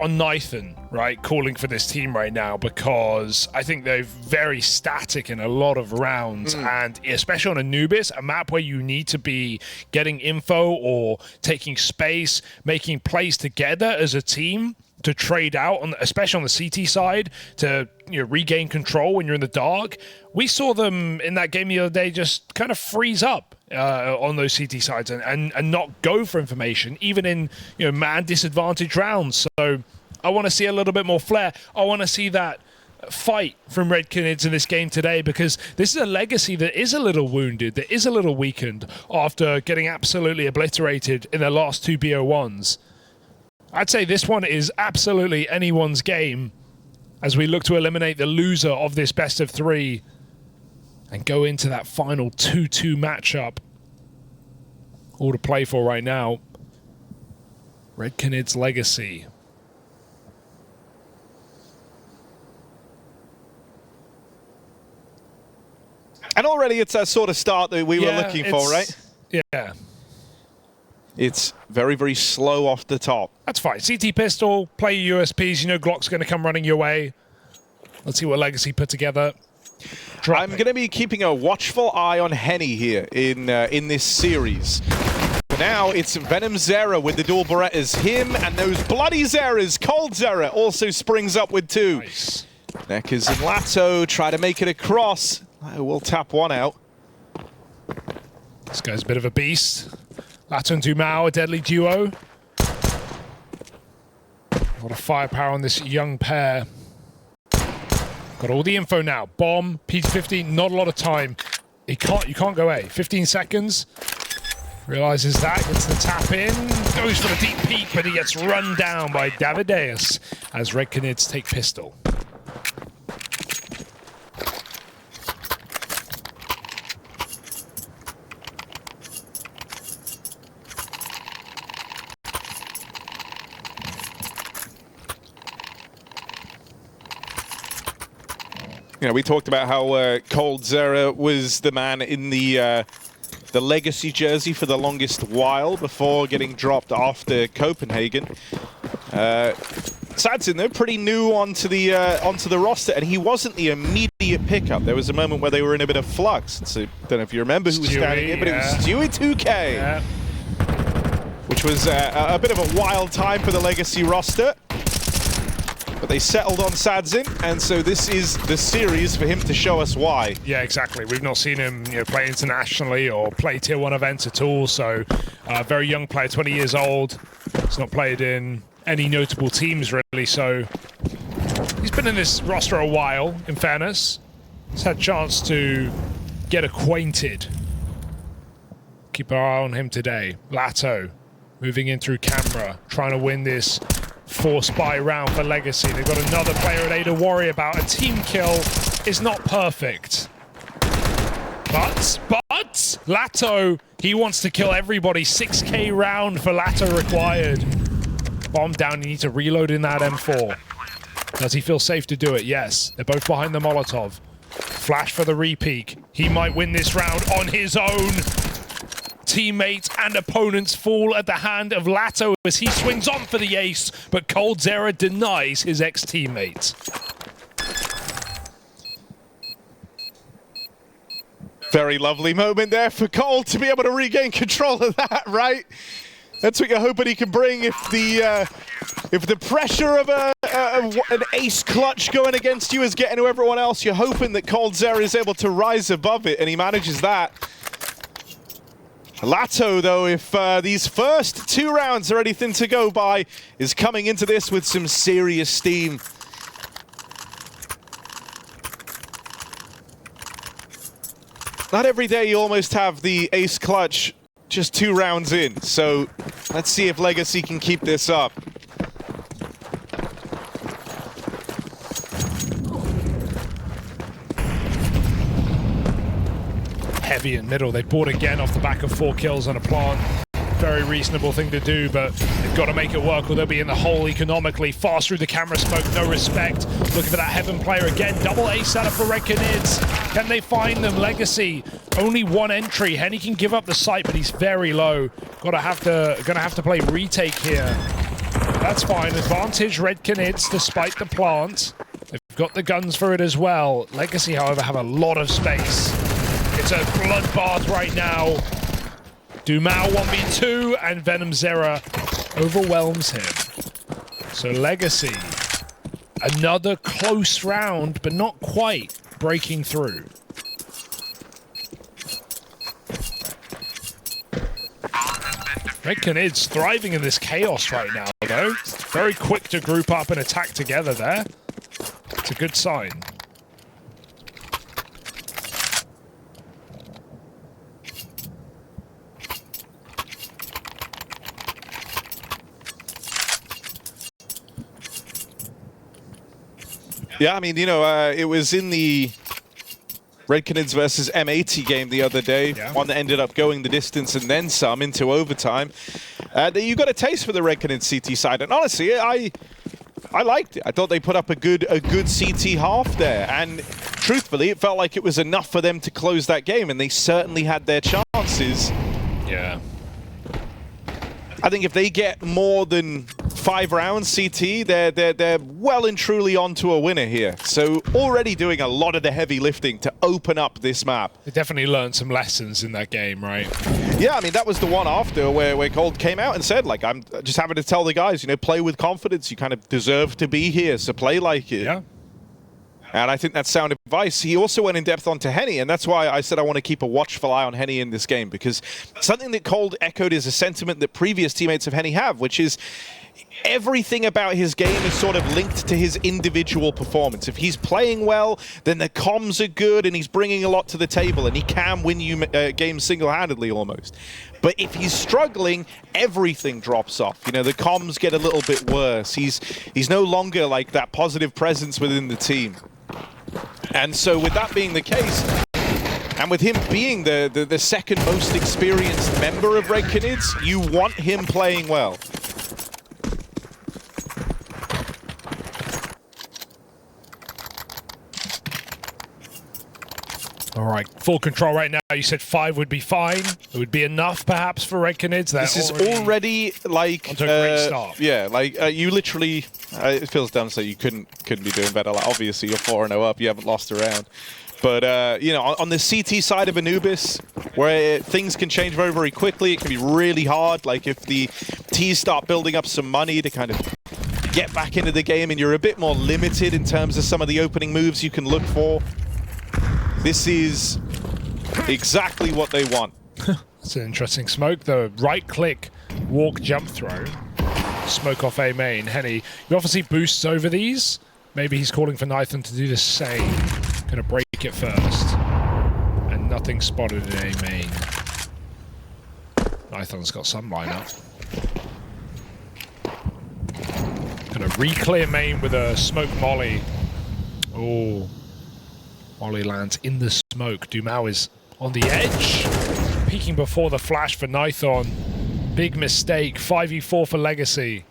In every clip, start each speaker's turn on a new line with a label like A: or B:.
A: on Nathan, right, calling for this team right now, because I think they're very static in a lot of rounds, and especially on Anubis, a map where you need to be getting info or taking space, making plays together as a team to trade out, especially on the CT side, to regain control when you're in the dark. We saw them in that game the other day just kind of freeze up on those CT sides and not go for information, even in man disadvantaged rounds. So I want to see a little bit more flair. I want to see that fight from Red Canids in this game today, because this is a legacy that is a little wounded, that is a little weakened after getting absolutely obliterated in their last 2 BO1s. I'd say this one is absolutely anyone's game as we look to eliminate the loser of this best of 3 and go into that final 2-2 matchup. All to play for right now. Red Canids legacy.
B: And already it's that sort of start that we were looking for, right?
A: Yeah.
B: It's very, very slow off the top.
A: That's fine. CT pistol, play your USPs. Glock's going to come running your way. Let's see what Legacy put together.
B: I'm going to be keeping a watchful eye on Henny here in this series. For now, it's Venom Zera with the dual Berettas. Him and those bloody Zeras. Cold Zera also springs up with 2.
A: Nice.
B: Neckers and Lato try to make it across. We'll tap one out.
A: This guy's a bit of a beast. Lato and Dumao, a deadly duo. A lot of firepower on this young pair. Got all the info now. Bomb, P50, not a lot of time. You can't go A. 15 seconds. Realizes that, gets the tap in, goes for the deep peek, but he gets run down by Davideus as Red Canids take pistol.
B: We talked about how Cold Zera was the man in the legacy jersey for the longest while before getting dropped after Copenhagen. Sadsin, though, pretty new onto the roster, and he wasn't the immediate pickup. There was a moment where they were in a bit of flux. So, don't know if you remember who was standing in, but it was Stewie 2K, which was a bit of a wild time for the legacy roster. But they settled on Sadzin, and so this is the series for him to show us why.
A: Yeah, exactly. We've not seen him play internationally or play Tier 1 events at all, so very young player, 20 years old. He's not played in any notable teams, really, so he's been in this roster a while, in fairness. He's had a chance to get acquainted. Keep our eye on him today. Lato moving in through camera, trying to win this 4-spy round for Legacy. They've got another player at A to worry about. A team kill is not perfect. But Lato, he wants to kill everybody. 6K round for Lato required. Bomb down, you need to reload in that M4. Does he feel safe to do it? Yes. They're both behind the Molotov. Flash for the repeak. He might win this round on his own. Teammates and opponents fall at the hand of Lato as he swings on for the ace, but Cold Zera denies his ex-teammate.
B: Very lovely moment there for Cold to be able to regain control of that, right? That's what you're hoping he can bring if the pressure of an ace clutch going against you is getting to everyone else. You're hoping that Cold Zera is able to rise above it, and he manages that. Lato, though, if these first 2 rounds are anything to go by, is coming into this with some serious steam. Not every day you almost have the ace clutch just 2 rounds in, so let's see if Legacy can keep this up.
A: Heavy in middle. They bought again off the back of 4 kills on a plant. Very reasonable thing to do, but they've got to make it work or they'll be in the hole economically. Fast through the camera smoke, no respect. Looking for that Heaven player again. Double A setup for Red Canids. Can they find them? Legacy, only 1 entry. Henny can give up the site, but he's very low. Gonna have to play retake here. That's fine. Advantage Red Canids despite the plant. They've got the guns for it as well. Legacy, however, have a lot of space. It's a bloodbath right now. Dumao 1v2 and Venom Zera overwhelms him. So Legacy, another close round, but not quite breaking through. Red Canids thriving in this chaos right now, though. Very quick to group up and attack together there. It's a good sign.
B: Yeah, I mean, you know, it was in the Red Canids versus M80 game the other day, one that ended up going the distance and then some into overtime. You got a taste for the Red Canids CT side, and honestly, I liked it. I thought they put up a good CT half there, and truthfully, it felt like it was enough for them to close that game, and they certainly had their chances.
A: Yeah.
B: I think if they get more than 5 rounds CT, they're well and truly onto a winner here. So already doing a lot of the heavy lifting to open up this map.
A: They definitely learned some lessons in that game, right?
B: Yeah, I mean, that was the one after where Cold came out and said, like, I'm just having to tell the guys, you know, play with confidence. You kind of deserve to be here, so play like it.
A: Yeah.
B: And I think that's sound advice. He also went in depth onto Henny, and that's why I said I want to keep a watchful eye on Henny in this game, because something that Cold echoed is a sentiment that previous teammates of Henny have, which is everything about his game is sort of linked to his individual performance. If he's playing well, then the comms are good, and he's bringing a lot to the table, and he can win you games single-handedly almost. But if he's struggling, everything drops off. You know, the comms get a little bit worse. He's no longer like that positive presence within the team. And so with that being the case, and with him being the second most experienced member of Red Canids, you want him playing well.
A: All right, full control right now. You said 5 would be fine. It would be enough, perhaps, for Red Canids.
B: This is already like
A: onto a great start.
B: Yeah, like you literally. It feels dumb to say you couldn't be doing better. Like, obviously, you're 4-0 up. You haven't lost a round. But you know, on the CT side of Anubis, where things can change very, very quickly, it can be really hard. Like if the T's start building up some money to kind of get back into the game, and you're a bit more limited in terms of some of the opening moves you can look for. This is exactly what they want.
A: It's an interesting smoke. The right-click walk jump throw. Smoke off A main. Henny, you obviously boosts over these. Maybe he's calling for Nython to do the same. Gonna break it first. And nothing spotted in A main. Nython's got some lineup. Gonna re-clear main with a smoke molly. Oh. Molly lands in the smoke. Dumao is on the edge. Peeking before the flash for Nython. Big mistake. 5v4 for Legacy.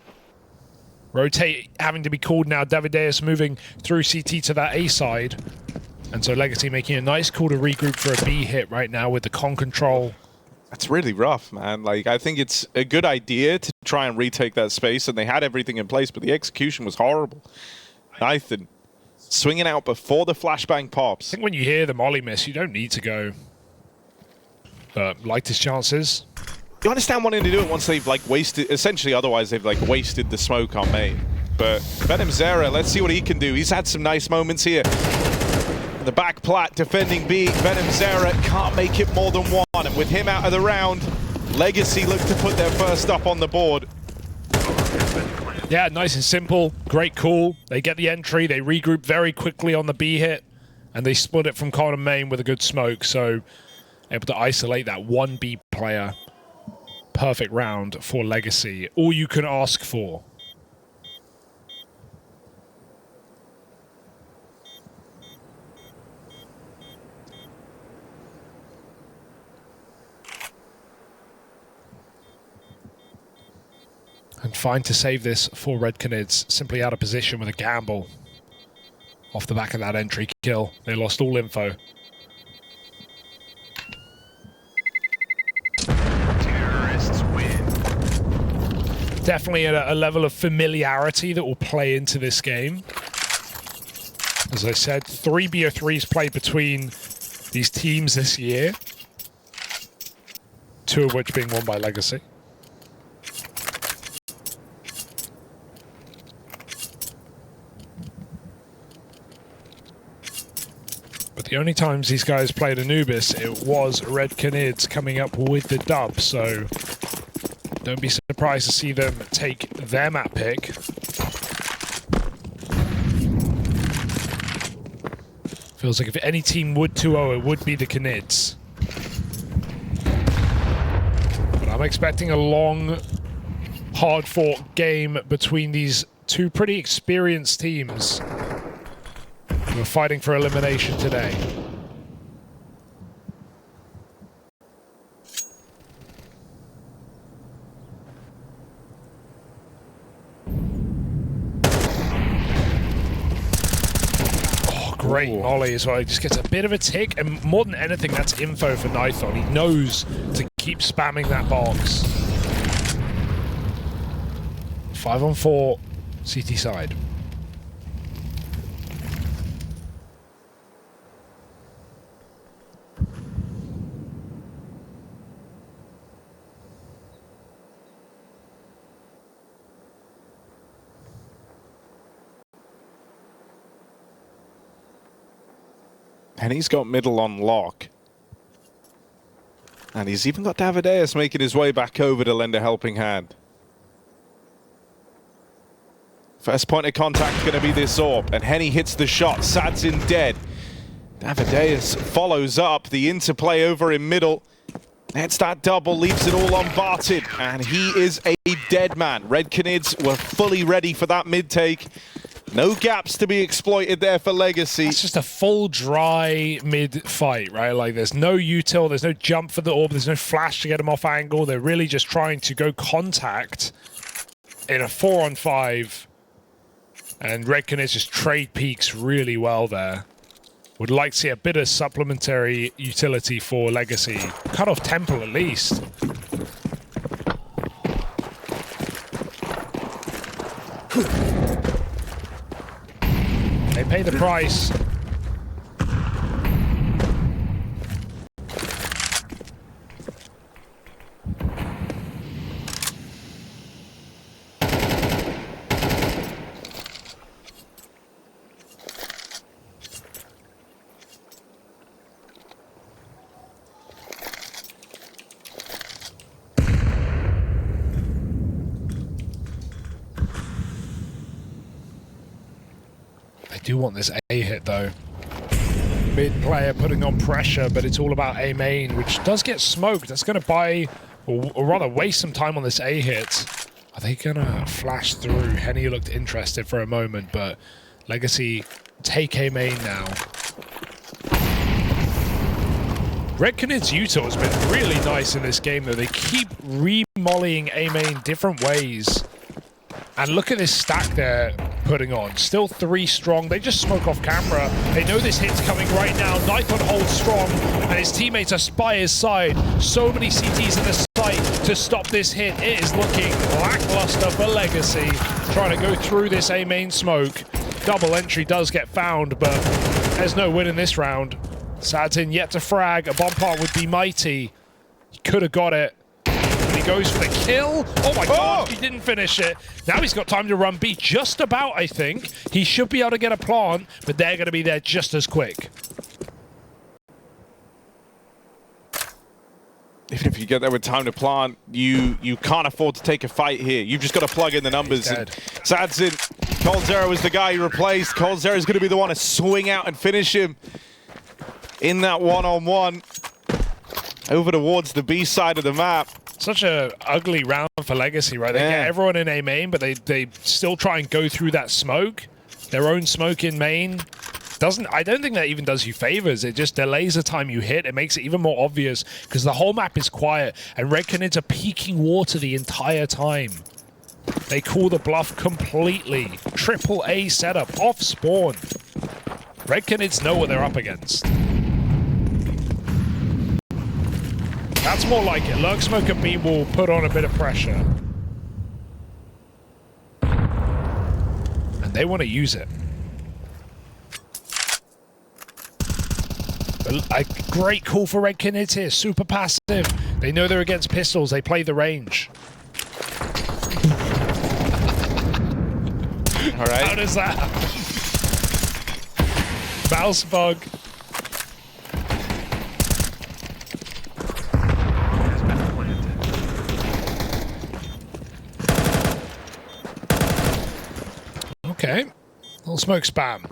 A: Rotate having to be called now. Davideus moving through CT to that A side. And so Legacy making a nice call to regroup for a B hit right now with the con control.
B: That's really rough, man. Like, I think it's a good idea to try and retake that space, and they had everything in place, but the execution was horrible. Nython swinging out before the flashbang pops.
A: I think when you hear the molly miss, you don't need to go. But liked his chances.
B: You understand wanting to do it once they've like wasted, essentially otherwise they've like wasted the smoke on main. But Venom Zera, let's see what he can do. He's had some nice moments here. The back plat defending B, Venom Zera can't make it more than one. And with him out of the round, Legacy look to put their first up on the board.
A: Yeah, nice and simple. Great call. They get the entry. They regroup very quickly on the B hit. And they split it from con and main with a good smoke. So able to isolate that one B player. Perfect round for Legacy. All you can ask for. And fine to save this for Red Canids. Simply out of position with a gamble. Off the back of that entry kill. They lost all info. definitely a level of familiarity that will play into this game. As I said, 3 BO3s played between these teams this year, 2 of which being won by Legacy. But the only times these guys played Anubis, it was Red Canids coming up with the dub, so don't be surprised to see them take their map pick. Feels like if any team would 2-0, it would be the Canids. But I'm expecting a long, hard-fought game between these 2 pretty experienced teams who are fighting for elimination today. Great molly as well. He just gets a bit of a tick, and more than anything, that's info for Nython. He knows to keep spamming that box. 5-on-4, CT side.
B: And he's got middle on lock. And he's even got Davideus making his way back over to lend a helping hand. First point of contact going to be this AWP. And Henny hits the shot. Sadzin dead. Davideus follows up. The interplay over in middle. That's that double. Leaves it all unbarred. And he is a dead man. Red Canids were fully ready for that mid-take. No gaps to be exploited there for Legacy.
A: It's just a full dry mid-fight, right? Like, there's no util, there's no jump for the AWP, there's no flash to get him off angle. They're really just trying to go contact in a 4-on-5. And Red Canids just trade peaks really well there. Would like to see a bit of supplementary utility for Legacy. Cut off Temple at least. They pay the price. I do want this A hit though. Mid player putting on pressure, but it's all about A main, which does get smoked. That's going to buy, or rather waste some time on this A hit. Are they going to flash through? Henny looked interested for a moment, but Legacy take A main now. Red Canids util has been really nice in this game though. They keep re-mollying A main different ways. And look at this stack they're putting on. Still 3 strong. They just smoke off camera. They know this hit's coming right now. Nython holds strong, and his teammates are by his side. So many CTs in the sight to stop this hit. It is looking lackluster for Legacy. Trying to go through this A main smoke. Double entry does get found, but there's no win in this round. Sadzin yet to frag. A bomb part would be mighty. He could have got it. He goes for the kill. Oh my god, he didn't finish it. Now he's got time to run B just about, I think. He should be able to get a plant, but they're going to be there just as quick.
B: Even if you get there with time to plant, you can't afford to take a fight here. You've just got to plug in the numbers. Sadzin, coldzera was the guy he replaced. coldzera is going to be the one to swing out and finish him in that one-on-one. Over towards the B side of the map.
A: Such a ugly round for Legacy, right? They get everyone in A main, but they still try and go through that smoke. Their own smoke in main. I don't think that even does you favors. It just delays the time you hit. It makes it even more obvious because the whole map is quiet and Red Canids are peeking water the entire time. They call the bluff completely. Triple A setup off spawn. Red Canids know what they're up against. That's more like it. Lurk Smoke and B will put on a bit of pressure. and they want to use it. A great call for Red Canids here. Super passive. They know they're against pistols. They play the range.
B: All right.
A: How does that happen? Mouse bug. Okay. Little smoke spam.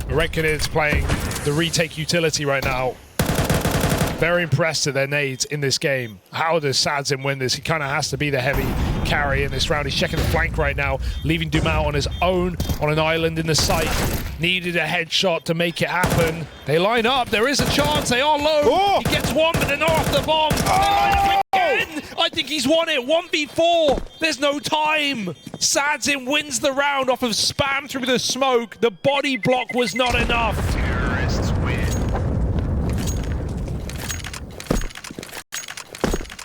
A: Red Canids playing the retake utility right now. Very impressed at their nades in this game. How does Sadzin win this? He kind of has to be the heavy carry in this round. He's checking the flank right now, leaving Dumau on his own on an island in the site. Needed a headshot to make it happen. They line up. There is a chance. They are low.
B: Oh!
A: He gets one, but they're not off the bomb. They line up again. I think he's won it. 1v4. There's no time. Sadzin wins the round off of spam through the smoke. The body block was not enough.
C: Terrorists win.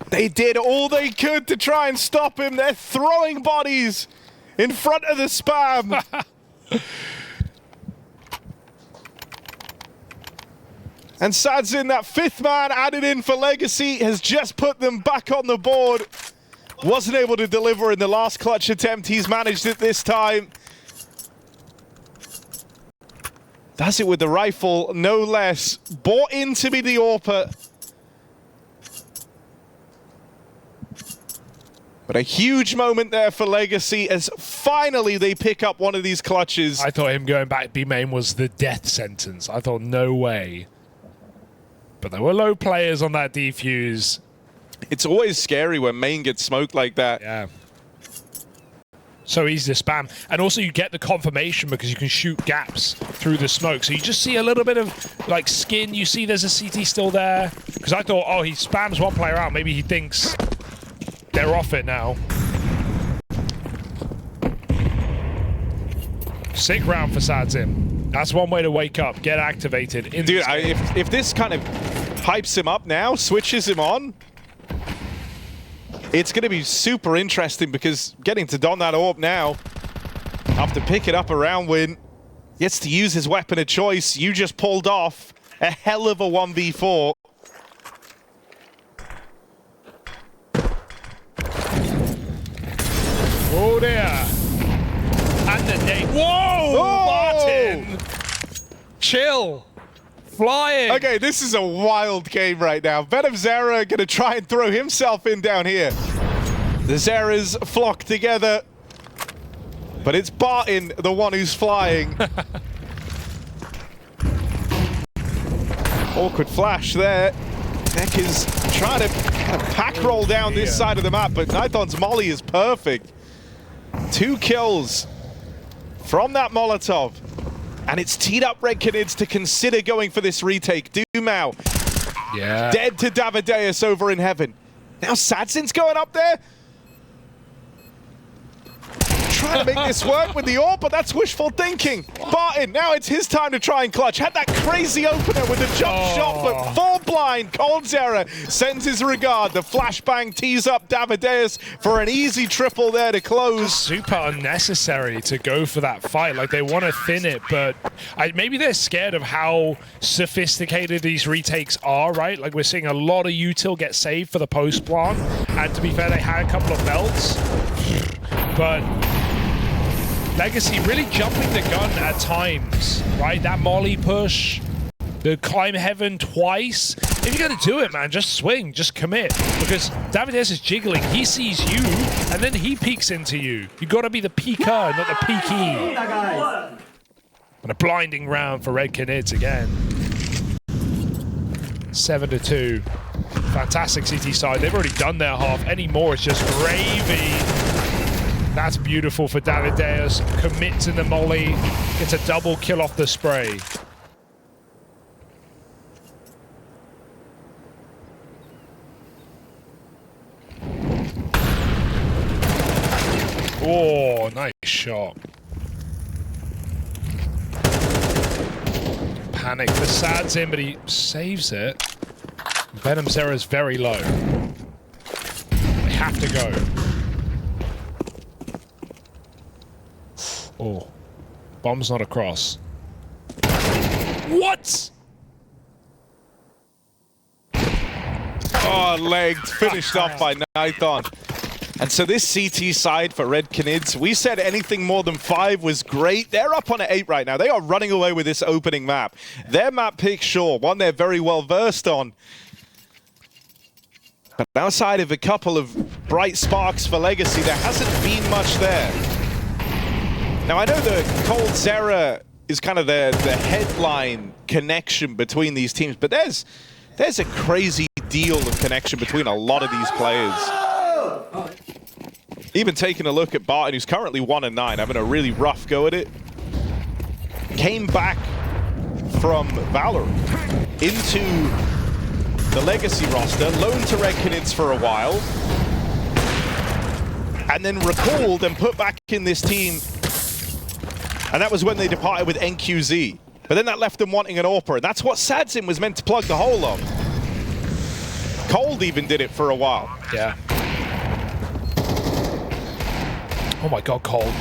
B: They did all they could to try and stop him. They're throwing bodies in front of the spam. And Sadzin, that fifth man added in for Legacy, has just put them back on the board. Wasn't able to deliver in the last clutch attempt. He's managed it this time. Does it with the rifle, no less. Bought into me the AWPer. But a huge moment there for Legacy as finally they pick up one of these clutches.
A: I thought him going back B main was the death sentence. I thought, no way. But there were low players on that defuse.
B: It's always scary when main gets smoked like that.
A: Yeah. So easy to spam. And also you get the confirmation because you can shoot gaps through the smoke. So you just see a little bit of like skin. You see there's a CT still there. Because I thought, oh, he spams one player out. Maybe he thinks they're off it now. Sick round for Sadzin. That's one way to wake up, get activated.
B: Dude, if this kind of hypes him up now, switches him on, it's going to be super interesting because getting to don that AWP now, after picking up a round win, gets to use his weapon of choice. You just pulled off a hell of a 1v4.
A: Oh dear. And the day. Whoa! Martin! Chill. Flying.
B: Okay, this is a wild game right now. Venom Zera going to try and throw himself in down here. The Zeras flock together. But it's Barton, the one who's flying. Awkward flash there. Neck is trying to kind of pack roll down this side of the map, but Nighthorn's molly is perfect. 2 kills from that Molotov. And it's teed up Red Canids to consider going for this retake. Dumau, dead to Davideus over in heaven. Now Sadzin's going up there. Trying to make this work with the AWP, but that's wishful thinking. Barton, now it's his time to try and clutch. Had that crazy opener with the jump shot, but full blind. Cold Zera sends his regard. The flashbang tees up Davideus for an easy triple there to close.
A: Super unnecessary to go for that fight. Like, they want to thin it, but maybe they're scared of how sophisticated these retakes are, right? Like, we're seeing a lot of util get saved for the post plant, and to be fair, they had a couple of belts, but Legacy really jumping the gun at times, right? That molly push, the climb heaven twice. If you're going to do it, man, just swing, just commit. Because Davideus is jiggling. He sees you, and then he peeks into you. You got to be the peeker, not the peeky. And a blinding round for Red Canids again. 7-2. Fantastic CT side. They've already done their half. Any more, it's just gravy. That's beautiful for Davideus. Commits in the molly. Gets a double kill off the spray. Oh, nice shot. Panic for Sadzin, but he saves it. Venom Zera is very low. They have to go. Oh, bomb's not across. What?
B: Oh, legged, finished off by Nython. And so this CT side for Red Canids, we said anything more than 5 was great. They're up on an 8 right now. They are running away with this opening map. Their map pick, sure, one they're very well versed on. But outside of a couple of bright sparks for Legacy, there hasn't been much there. Now, I know the Cold Zera is kind of the headline connection between these teams, but there's a crazy deal of connection between a lot of these players. Even taking a look at Barton, who's currently 1-9, having a really rough go at it. Came back from Valor into the Legacy roster, loaned to Red Canids for a while, and then recalled and put back in this team. And that was when they departed with NQZ. But then that left them wanting an AWPer, and that's what Sadzin was meant to plug the hole on. Cold even did it for a while.
A: Yeah. Oh my God, Cold.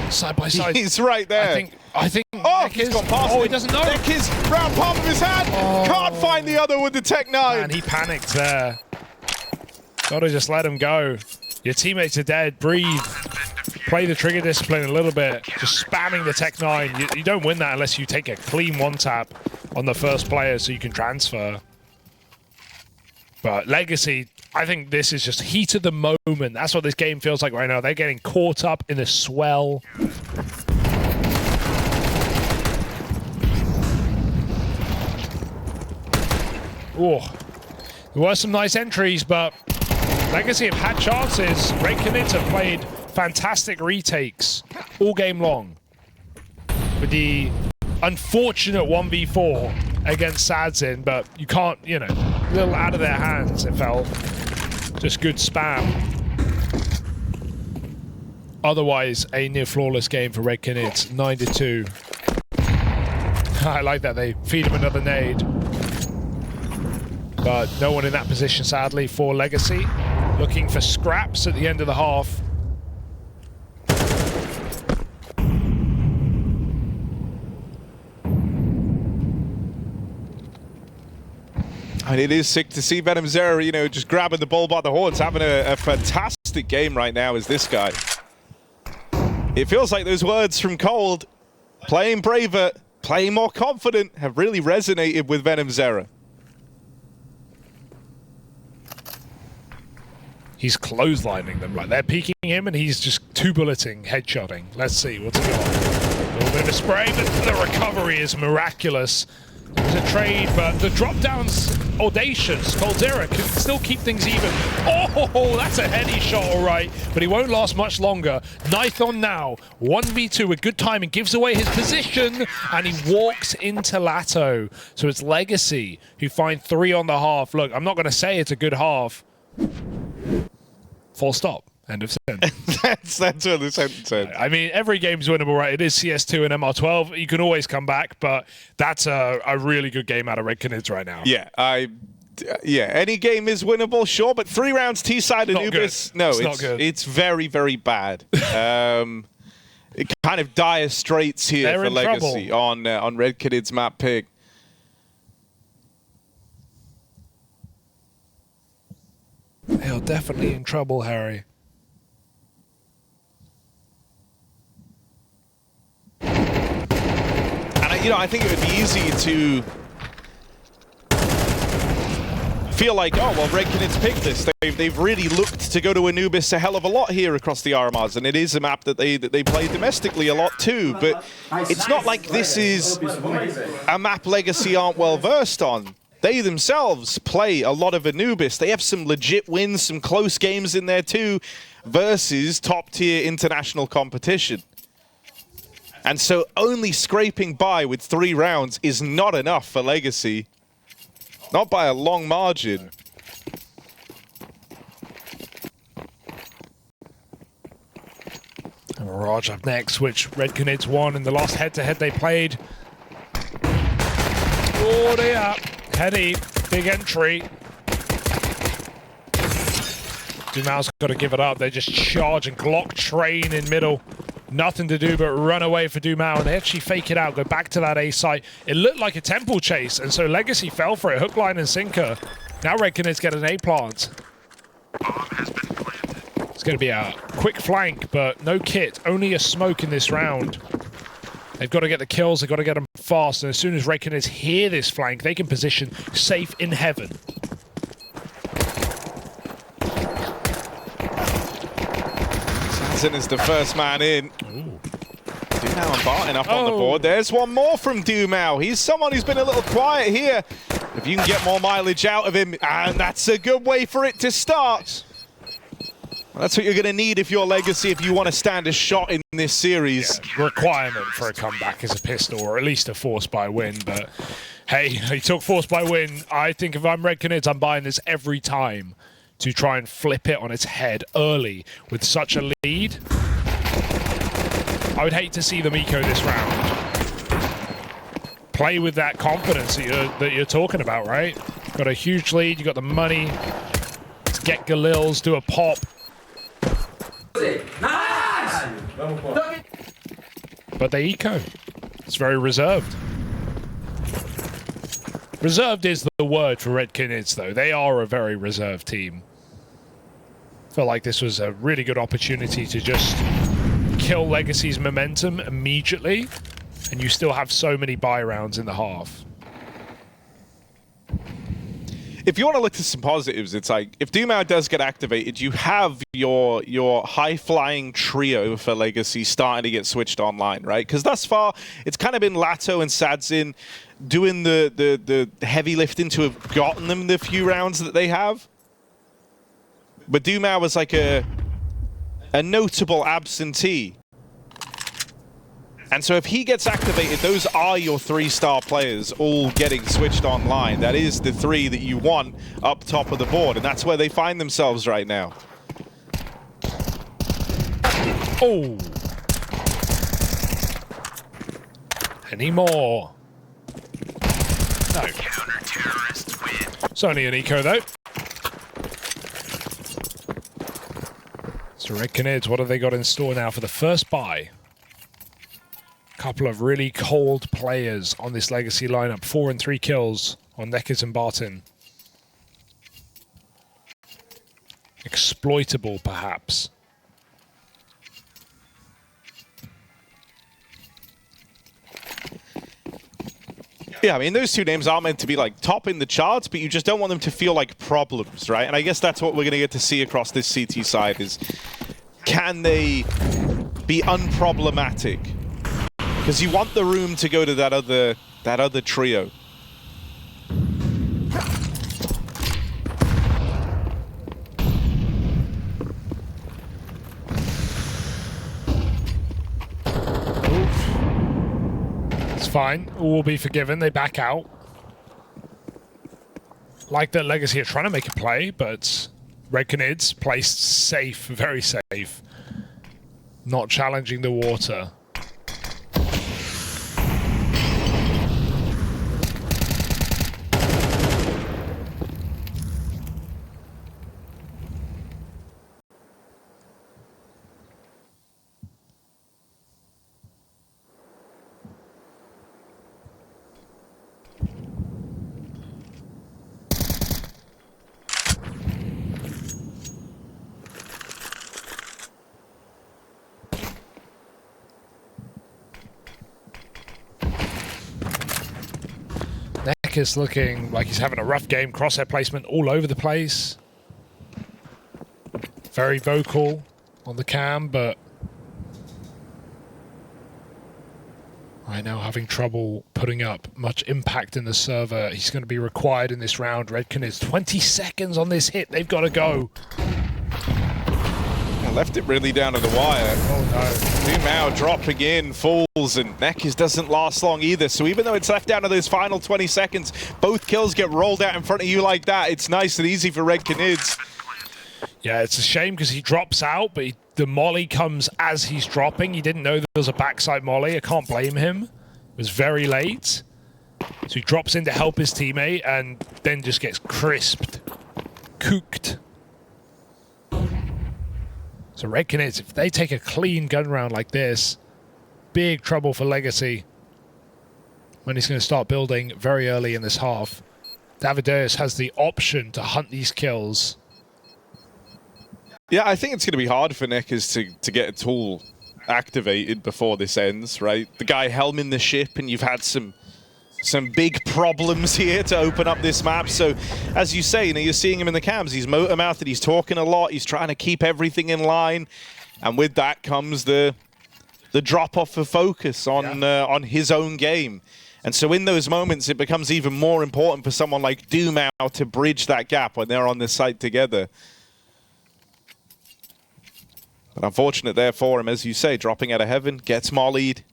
A: Side by side.
B: He's right there.
A: I think.
B: Oh, he's gone past him.
A: He doesn't know.
B: Neck is round palm of his hand.
A: Oh.
B: Can't find the other with the Tech 9.
A: Man, he panicked there. Gotta just let him go. Your teammates are dead. Breathe. Play the trigger discipline a little bit. Just spamming the Tech 9. You don't win that unless you take a clean one tap on the first player so you can transfer. But Legacy, I think this is just heat of the moment. That's what this game feels like right now. They're getting caught up in the swell. Oh, there were some nice entries, but Legacy have had chances. Red Canids have played fantastic retakes all game long. With the unfortunate 1v4 against Sadzin, but you can't, you know, a little out of their hands, it felt. Just good spam. Otherwise, a near flawless game for Red Canids, 9-2. I like that they feed him another nade. But no one in that position, sadly, for Legacy. Looking for scraps at the end of the half.
B: And it is sick to see Venom Zera, you know, just grabbing the ball by the horns, having a fantastic game right now as this guy. It feels like those words from Cold, playing braver, playing more confident, have really resonated with Venom Zera.
A: He's clotheslining them, like they're peeking him and he's just two-bulleting, headshotting. Let's see, what's he got? A little bit of a spray, but the recovery is miraculous. There's a trade, but the drop-down's audacious. Coldzera can still keep things even. Oh, that's a heady shot, all right, but he won't last much longer. Nython now, 1v2 with good timing, gives away his position, and he walks into Lato. So it's Legacy who find 3 on the half. Look, I'm not going to say it's a good half. Full stop. End of sentence.
B: that's what the sentence said.
A: I mean, every game's winnable, right? It is CS2 and MR12. You can always come back, but that's a really good game out of Red Canids right now.
B: Yeah, any game is winnable, sure, but 3 rounds T-side Anubis, no, it's not good. It's very, very bad. It kind of dire straits here for Legacy on Red Canids map pick.
A: They're definitely in trouble, Harry.
B: And you know, I think it would be easy to feel like, oh, well, Red Canids picked this. They've really looked to go to Anubis a hell of a lot here across the RMRs, and it is a map that they play domestically a lot too. But it's not like this is a map Legacy aren't well versed on. They themselves play a lot of Anubis. They have some legit wins, some close games in there too, versus top-tier international competition. And so only scraping by with 3 rounds is not enough for Legacy. Not by a long margin.
A: And Mirage up next, which Red Canids won in the last head-to-head they played. Oh, they are. Heady, big entry. Dumao's got to give it up. They just charge and Glock train in middle. Nothing to do but run away for Dumao, and they actually fake it out, go back to that A site. It looked like a temple chase, and so Legacy fell for it. Hook, line, and sinker. Now Red Canids get an A plant. It's going to be a quick flank, but no kit. Only a smoke in this round. They've got to get the kills. They've got to get them fast. And as soon as Red Canids hear this flank, they can position safe in heaven.
B: Sanson is the first man in. Dumao and Barton up on the board. There's one more from Dumao. He's someone who's been a little quiet here. If you can get more mileage out of him, and that's a good way for it to start. That's what you're going to need if you're Legacy, if you want to stand a shot in this series.
A: Yeah, requirement for a comeback is a pistol, or at least a force by win. But hey, he took force by win. I think if I'm Red Canids, I'm buying this every time to try and flip it on its head early with such a lead. I would hate to see them eco this round. Play with that confidence that you're talking about, right? Got a huge lead, you got the money. Let's get Galils, do a pop. But they eco. It's very reserved. Reserved is the word for Red Canids, though. They are a very reserved team. Felt like this was a really good opportunity to just kill Legacy's momentum immediately, and you still have so many buy rounds in the half.
B: If you want to look at some positives, it's like, if Dumao does get activated, you have your high-flying trio for Legacy starting to get switched online, right? Because thus far, it's kind of been Lato and Sadzin doing the heavy lifting to have gotten them the few rounds that they have. But Dumao was like a notable absentee. And so if he gets activated, those are your 3-star players all getting switched online. That is the 3 that you want up top of the board, and that's where they find themselves right now.
A: Oh. Any more? No. It's only an eco, though. So Red Canids, what have they got in store now for the first buy? Couple of really cold players on this Legacy lineup. 4 and 3 kills on Neckers and Barton. Exploitable, perhaps.
B: Yeah, I mean, those two names are meant to be like topping the charts, but you just don't want them to feel like problems, right? And I guess that's what we're going to get to see across this CT side is, can they be unproblematic? Because you want the room to go to that other trio.
A: It's fine. All will be forgiven. They back out. Like that Legacy are trying to make a play, but Red Canids placed safe, very safe. Not challenging the water. Is looking like he's having a rough game. Crosshair placement all over the place. Very vocal on the cam, but right now having trouble putting up much impact in the server. He's going to be required in this round. Red Canids 20 seconds on this hit. They've got to go.
B: Left it really down to the wire.
A: Oh no.
B: Dumao dropping in, falls, and Neckers doesn't last long either. So even though it's left down to those final 20 seconds, both kills get rolled out in front of you like that. It's nice and easy for Red Canids.
A: Yeah, it's a shame because he drops out, but the molly comes as he's dropping. He didn't know there was a backside molly. I can't blame him. It was very late. So he drops in to help his teammate and then just gets crisped. Cooked. So Red Canids, if they take a clean gun round like this, big trouble for Legacy when he's going to start building very early in this half. Davideus has the option to hunt these kills.
B: Yeah, I think it's going to be hard for Neckers to get a tool activated before this ends, right? The guy helming the ship, and you've had some big problems here to open up this map. So, as you say, you're seeing him in the cams. He's motor-mouthed, he's talking a lot, he's trying to keep everything in line. And with that comes the drop-off of focus on his own game. And so in those moments, it becomes even more important for someone like Dumao to bridge that gap when they're on the site together. But unfortunate there for him, as you say, dropping out of heaven, gets mollied,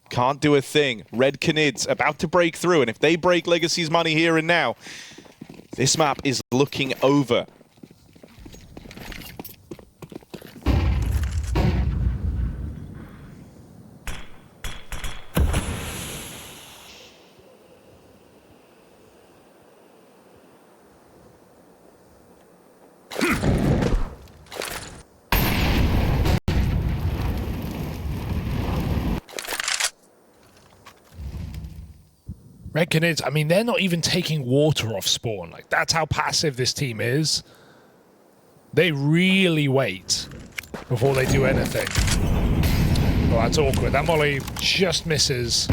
B: can't do a thing. Red Canids about to break through, and if they break Legacy's money here and now, this map is looking over.
A: Red Canids, I mean, they're not even taking water off spawn. Like, that's how passive this team is. They really wait before they do anything. Well, that's awkward. That molly just misses.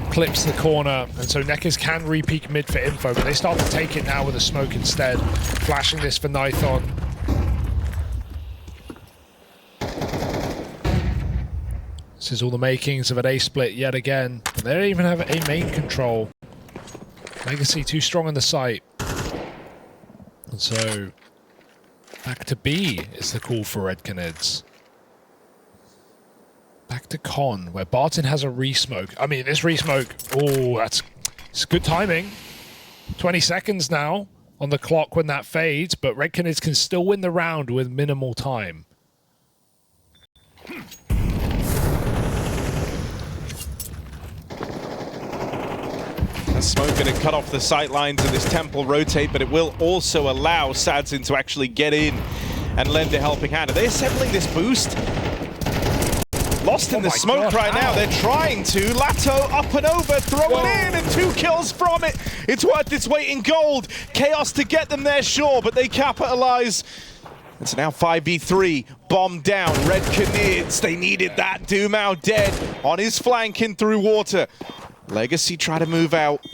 A: Clips the corner, and so Neckers can re-peek mid for info, but they start to take it now with a smoke instead. Flashing this for Nython. This is all the makings of an A split yet again. And they don't even have A main control. Legacy too strong on the site. And so back to B is the call for Red Canids. Back to Con, where Barton has a re-smoke. I mean, this re-smoke, oh, it's good timing. 20 seconds now on the clock when that fades, but Red Canids can still win the round with minimal time.
B: Smoke going to cut off the sight lines of this temple rotate, but it will also allow Sadzin to actually get in and lend a helping hand. Are they assembling this boost? Lost in the smoke right now. They're trying to. Lato up and over, throw it in, and 2 kills from it. It's worth its weight in gold. Chaos to get them there, sure, but they capitalize. It's now 5v3. Bomb down. Red Canids. They needed that. Dumao dead on his flank in through water. Legacy try to move out.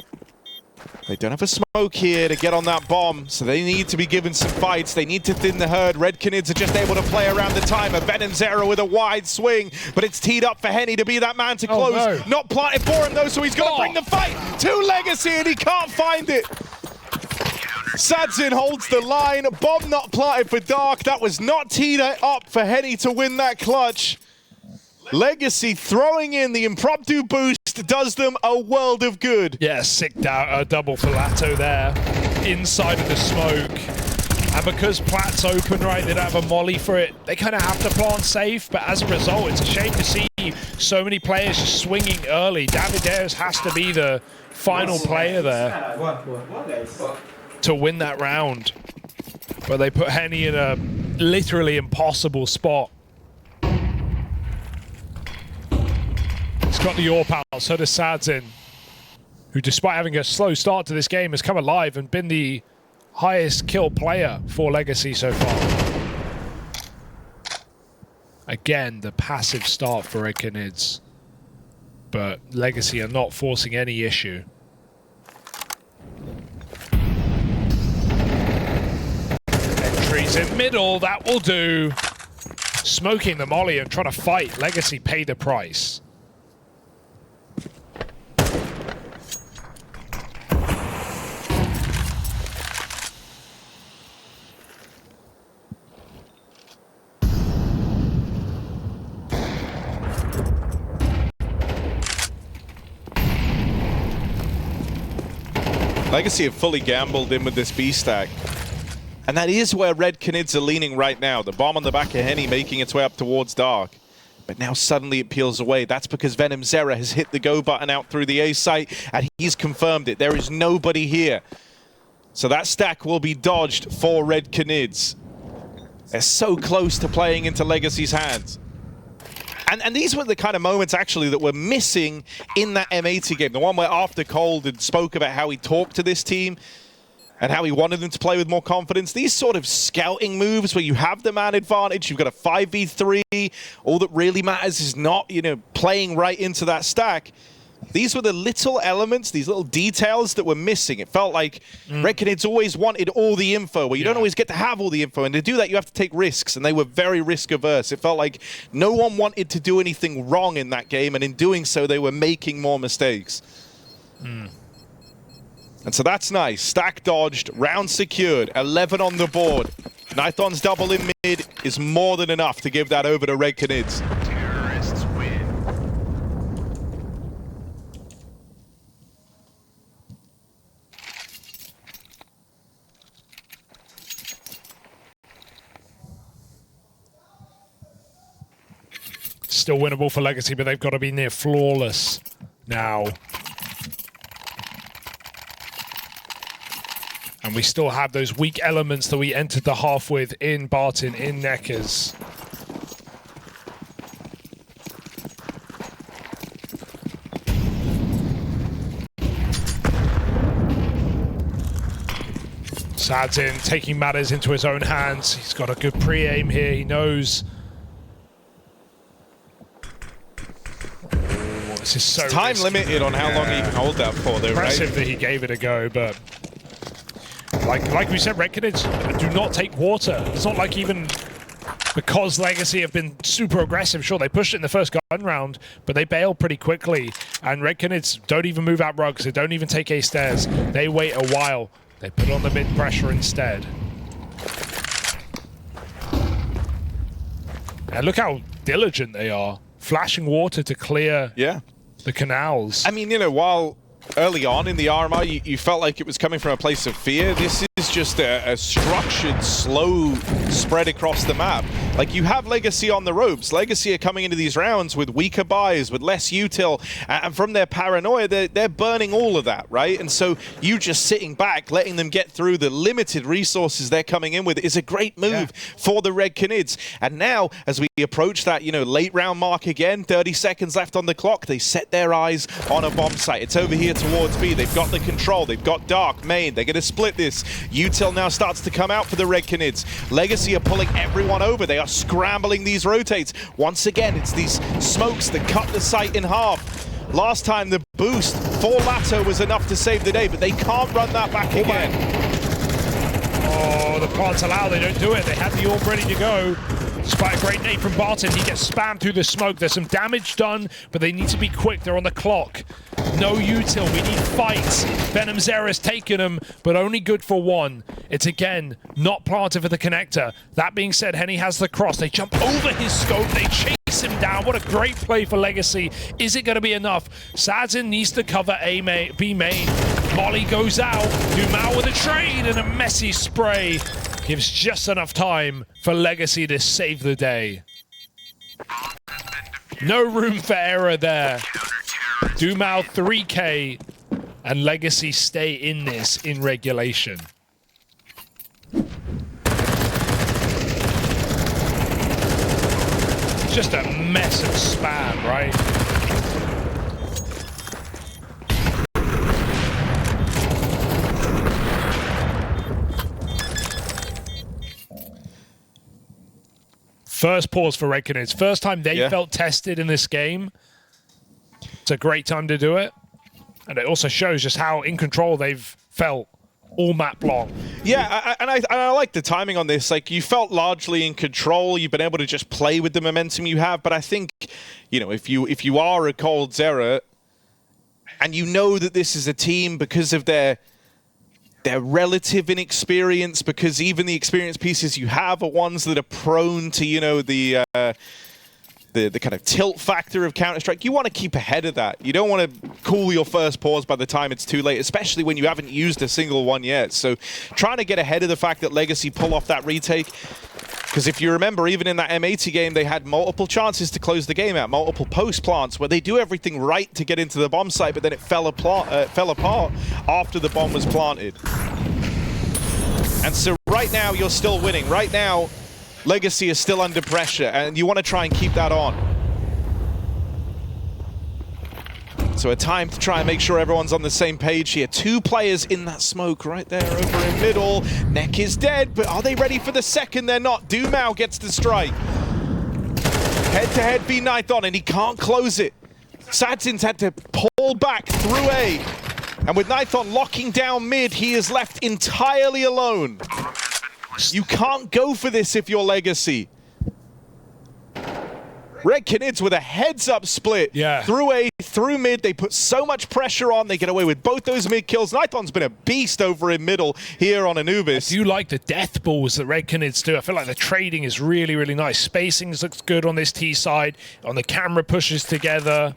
B: They don't have a smoke here to get on that bomb, so they need to be given some fights. They need to thin the herd. Red Canids are just able to play around the timer. Venom Zero with a wide swing, but it's teed up for Henny to be that man to close.
A: Oh, no.
B: Not planted for him, though, so he's going to bring the fight to Legacy, and he can't find it. Sadzin holds the line. Bomb not planted for Dark. That was not teed up for Henny to win that clutch. Legacy throwing in the impromptu boost does them a world of good.
A: Yeah, sick double for Lato there, inside of the smoke. And because Plat's open, right, they don't have a molly for it, they kind of have to plant safe, but as a result, it's a shame to see so many players just swinging early. Davideus has to be the final player there to win that round. But they put Henny in a literally impossible spot. He's got the AWP out, so does Sadzin, who despite having a slow start to this game has come alive and been the highest kill player for Legacy so far. Again, the passive start for Red Canids, but Legacy are not forcing any issue. Entries in middle, that will do. Smoking the molly and trying to fight. Legacy pay the price.
B: Legacy have fully gambled in with this B stack. And that is where Red Canids are leaning right now. The bomb on the back of Henny making its way up towards Dark. But now suddenly it peels away. That's because Venom Zera has hit the go button out through the A site, and he's confirmed it. There is nobody here. So that stack will be dodged for Red Canids. They're so close to playing into Legacy's hands. And these were the kind of moments, actually, that were missing in that M80 game. The one where after Cold had spoke about how he talked to this team and how he wanted them to play with more confidence. These sort of scouting moves where you have the man advantage, you've got a 5v3, all that really matters is not, you know, playing right into that stack. These were the little elements, these little details that were missing. It felt like Red Canids always wanted all the info, where you don't always get to have all the info. And to do that, you have to take risks, and they were very risk-averse. It felt like no one wanted to do anything wrong in that game, and in doing so, they were making more mistakes. And so that's nice. Stack dodged, round secured, 11 on the board. Nithon's double in mid is more than enough to give that over to Red Canids.
A: Still winnable for Legacy, but they've got to be near flawless now. And we still have those weak elements that we entered the half with in Barton, in Neckers. Sadzin taking matters into his own hands. He's got a good pre-aim here, he knows. This is so
B: time
A: risky.
B: Limited on how long he can hold that for, though,
A: Impressive
B: right?
A: that he gave it a go, but like we said, Red Canids do not take water. It's not like even because Legacy have been super aggressive. Sure, they pushed it in the first gun round, but they bail pretty quickly. And Red Canids don't even move out rugs. They don't even take A stairs. They wait a while. They put on the mid pressure instead. And look how diligent they are. Flashing water to clear the canals.
B: I mean, you know, while early on in the RMR, you felt like it was coming from a place of fear, this is just a structured, slow spread across the map. Like, you have Legacy on the ropes. Legacy are coming into these rounds with weaker buys, with less util, and from their paranoia, they're burning all of that, right? And so you just sitting back, letting them get through the limited resources they're coming in with is a great move for the Red Canids. And now, as we approach that, you know, late round mark again, 30 seconds left on the clock, they set their eyes on a bomb site. It's over here towards B. They've got the control. They've got Dark, main. They're going to split this. Util now starts to come out for the Red Canids. Legacy are pulling everyone over. They are scrambling these rotates. Once again, it's these smokes that cut the site in half. Last time, the boost for Lato was enough to save the day, but they can't run that back again.
A: Oh, the plants allow, they don't do it. They had the orb ready to go. Despite a great nade from Barton, he gets spammed through the smoke. There's some damage done, but they need to be quick. They're on the clock. No util, we need fights. Venom Zera's taken him, but only good for one. It's again, not planted for the connector. That being said, Henny has the cross. They jump over his scope, they chase him down. What a great play for Legacy. Is it gonna be enough? Sadzin needs to cover B main. Molly goes out, Dumao with a trade and a messy spray. Gives just enough time for Legacy to save the day. No room for error there. Dumao 3K and Legacy stay in this in regulation. Just a mess of spam, right? First pause for Red Canids. First time they felt tested in this game. It's a great time to do it. And it also shows just how in control they've felt all map long.
B: Yeah, I like the timing on this. Like, you felt largely in control. You've been able to just play with the momentum you have. But I think, you know, if you are a Cold Zera and you know that this is a team because of their relative inexperience, because even the experienced pieces you have are ones that are prone to, you know, the kind of tilt factor of Counter-Strike. You want to keep ahead of that. You don't want to cool your first pause by the time it's too late, especially when you haven't used a single one yet. So trying to get ahead of the fact that Legacy pull off that retake, because if you remember, even in that M80 game, they had multiple chances to close the game out, multiple post plants where they do everything right to get into the bomb site, but then it fell apart after the bomb was planted. And so right now, you're still winning. Right now, Legacy is still under pressure, and you want to try and keep that on. So a time to try and make sure everyone's on the same page here. 2 players in that smoke right there over in middle. Neck is dead, but are they ready for the second? They're not. Dumao gets the strike. Head-to-head v Nython, and he can't close it. Sadzins had to pull back through A. And with Nython locking down mid, he is left entirely alone. You can't go for this if you're Legacy. Red Canids with a heads-up split through A, through mid. They put so much pressure on. They get away with both those mid kills. Nython's been a beast over in middle here on Anubis.
A: I do like the death balls that Red Canids do. I feel like the trading is really, really nice. Spacing looks good on this T side. On the camera pushes together.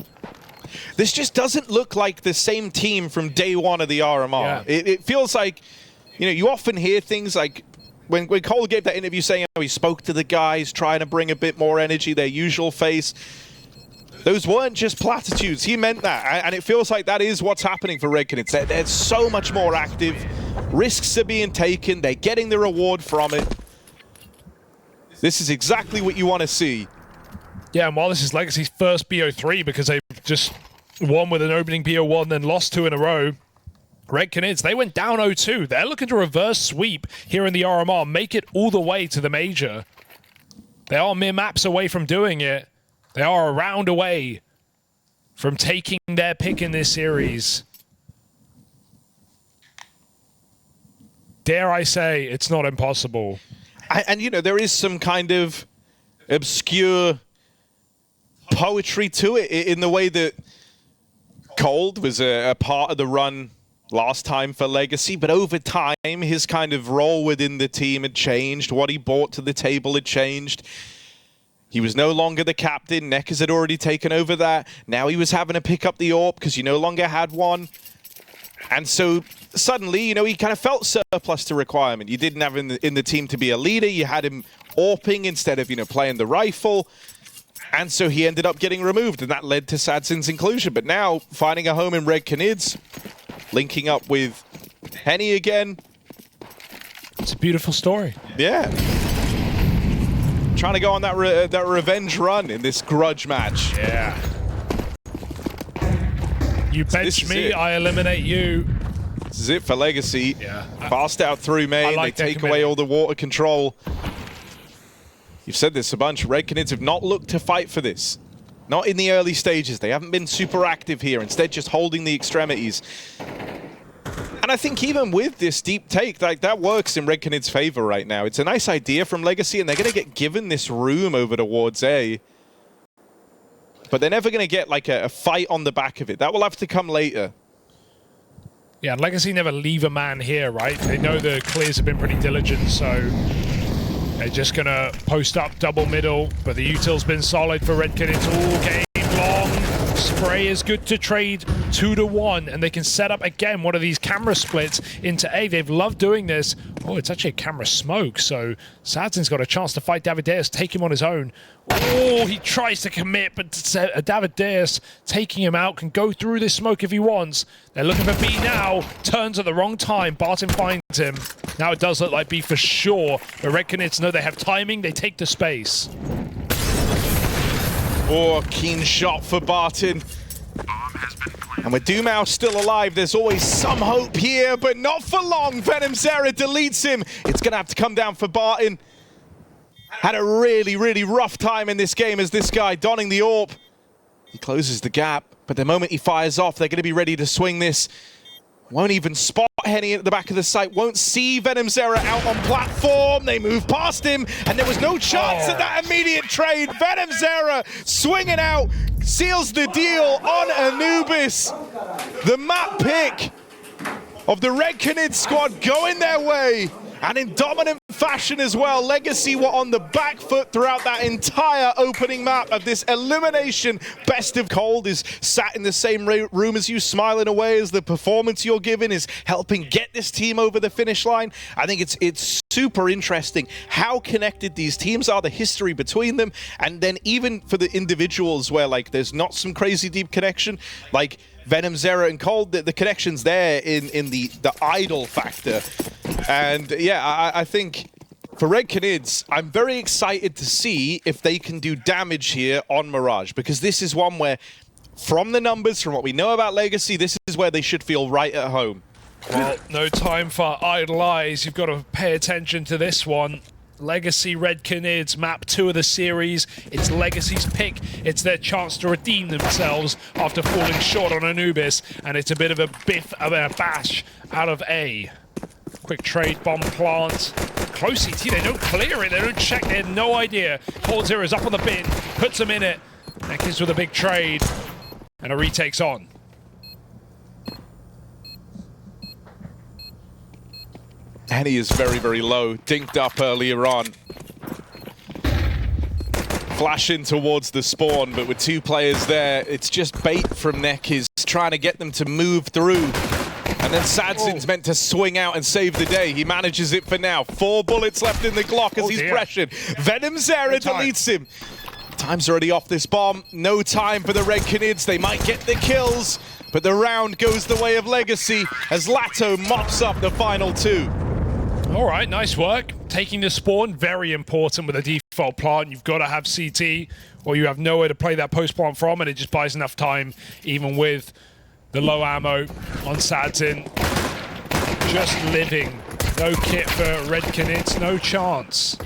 B: This just doesn't look like the same team from day one of the RMR.
A: Yeah.
B: It feels like, you know, you often hear things like, when Cole gave that interview saying he spoke to the guys, trying to bring a bit more energy, their usual face. Those weren't just platitudes. He meant that. And it feels like that is what's happening for Red Canids. They're so much more active. Risks are being taken. They're getting the reward from it. This is exactly what you want to see.
A: Yeah, and while this is Legacy's first BO3, because they've just won with an opening BO1, then lost 2 in a row, Red Canids, they went down 0-2. They're looking to reverse sweep here in the RMR, make it all the way to the Major. They are mere maps away from doing it. They are a round away from taking their pick in this series. Dare I say, it's not impossible.
B: And you know, there is some kind of obscure poetry to it in the way that Cold was a part of the run last time for Legacy, but over time, his kind of role within the team had changed. What he brought to the table had changed. He was no longer the captain. Neckers had already taken over that. Now he was having to pick up the AWP because you no longer had one. And so suddenly, you know, he kind of felt surplus to requirement. You didn't have him in the team to be a leader. You had him AWPing instead of, you know, playing the rifle. And so he ended up getting removed, and that led to Sadzin's inclusion. But now, finding a home in Red Canids, linking up with Henny again.
A: It's a beautiful story.
B: Yeah. Trying to go on that that revenge run in this grudge match.
A: Yeah. You bench me, I eliminate you.
B: This is it for Legacy.
A: Yeah.
B: Fast out through main,
A: like
B: they take away all the water control. You've said this a bunch. Red Canids have not looked to fight for this. Not in the early stages. They haven't been super active here. Instead, just holding the extremities. And I think even with this deep take, like that works in Red Canids' favor right now. It's a nice idea from Legacy, and they're going to get given this room over towards A. But they're never going to get like a fight on the back of it. That will have to come later.
A: Yeah, and Legacy never leave a man here, right? They know the clears have been pretty diligent, so they're just going to post up double middle. But the util's been solid for Red Canids all game long. Spray is good to trade 2-1, and they can set up again one of these camera splits into A. They've loved doing this. Oh, it's actually a camera smoke, so Sadzin's got a chance to fight Davideus, take him on his own. Oh, he tries to commit, but Davideus taking him out, can go through this smoke if he wants. They're looking for B now, turns at the wrong time, Barton finds him. Now it does look like B for sure, but Red Canids know they have timing, they take the space.
B: Oh, keen shot for Barton. And with Dumao still alive, there's always some hope here, but not for long. Venom Zera deletes him. It's going to have to come down for Barton. Had a really, really rough time in this game as this guy donning the AWP. He closes the gap, but the moment he fires off, they're going to be ready to swing this. Won't even spot Henny at the back of the site. Won't see Venom Zera out on platform. They move past him, and there was no chance at that immediate trade. Venom Zera swinging out, seals the deal on Anubis. The map pick of the Red Canids squad going their way, and in dominant fashion as well. Legacy were on the back foot throughout that entire opening map of this elimination. Best of Cold is sat in the same room as you, smiling away as the performance you're giving is helping get this team over the finish line. I think it's super interesting how connected these teams are, the history between them, and then even for the individuals where like there's not some crazy deep connection, like Venom Zera and Cold, the connections there in the idol factor. And yeah, I think For Red Canids, I'm very excited to see if they can do damage here on Mirage, because this is one where, from the numbers, from what we know about Legacy, this is where they should feel right at home.
A: Well, no time for idle eyes. You've got to pay attention to this one. Legacy Red Canids, map 2 of the series. It's Legacy's pick. It's their chance to redeem themselves after falling short on Anubis, and it's a bit of a bash out of A. Quick trade, bomb plant. Close CT, they don't clear it, they don't check, they had no idea. Cold Zero is up on the bin, puts them in it. Next with a big trade, and a retake's on.
B: Henny is very, very low, dinked up earlier on. Flashing towards the spawn, but with 2 players there, it's just bait from Nekiz, trying to get them to move through. And then Sadzin's meant to swing out and save the day. He manages it for now. 4 bullets left in the Glock as he's pressured. Venom Zera deletes him. Time's already off this bomb. No time for the Red Canids. They might get the kills, but the round goes the way of Legacy as Lato mops up the final 2.
A: All right, nice work. Taking the spawn, very important with a default plant. You've got to have CT, or you have nowhere to play that post plant from, and it just buys enough time, even with the low ammo on Sadzin. Just living. No kit for Red Canids, no chance.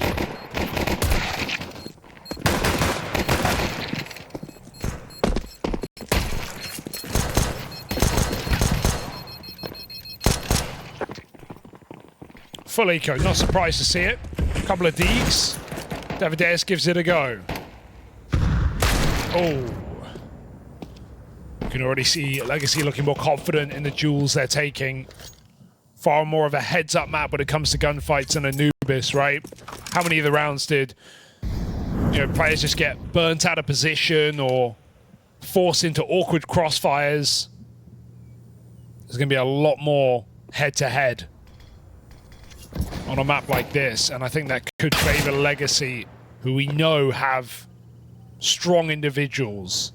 A: Full eco, not surprised to see it. A couple of deeks. Davideus gives it a go. Oh. You can already see Legacy looking more confident in the duels they're taking. Far more of a heads-up map when it comes to gunfights than Anubis, right? How many of the rounds did players just get burnt out of position or forced into awkward crossfires? There's going to be a lot more head-to-head on a map like this, and I think that could favor Legacy, who we know have strong individuals.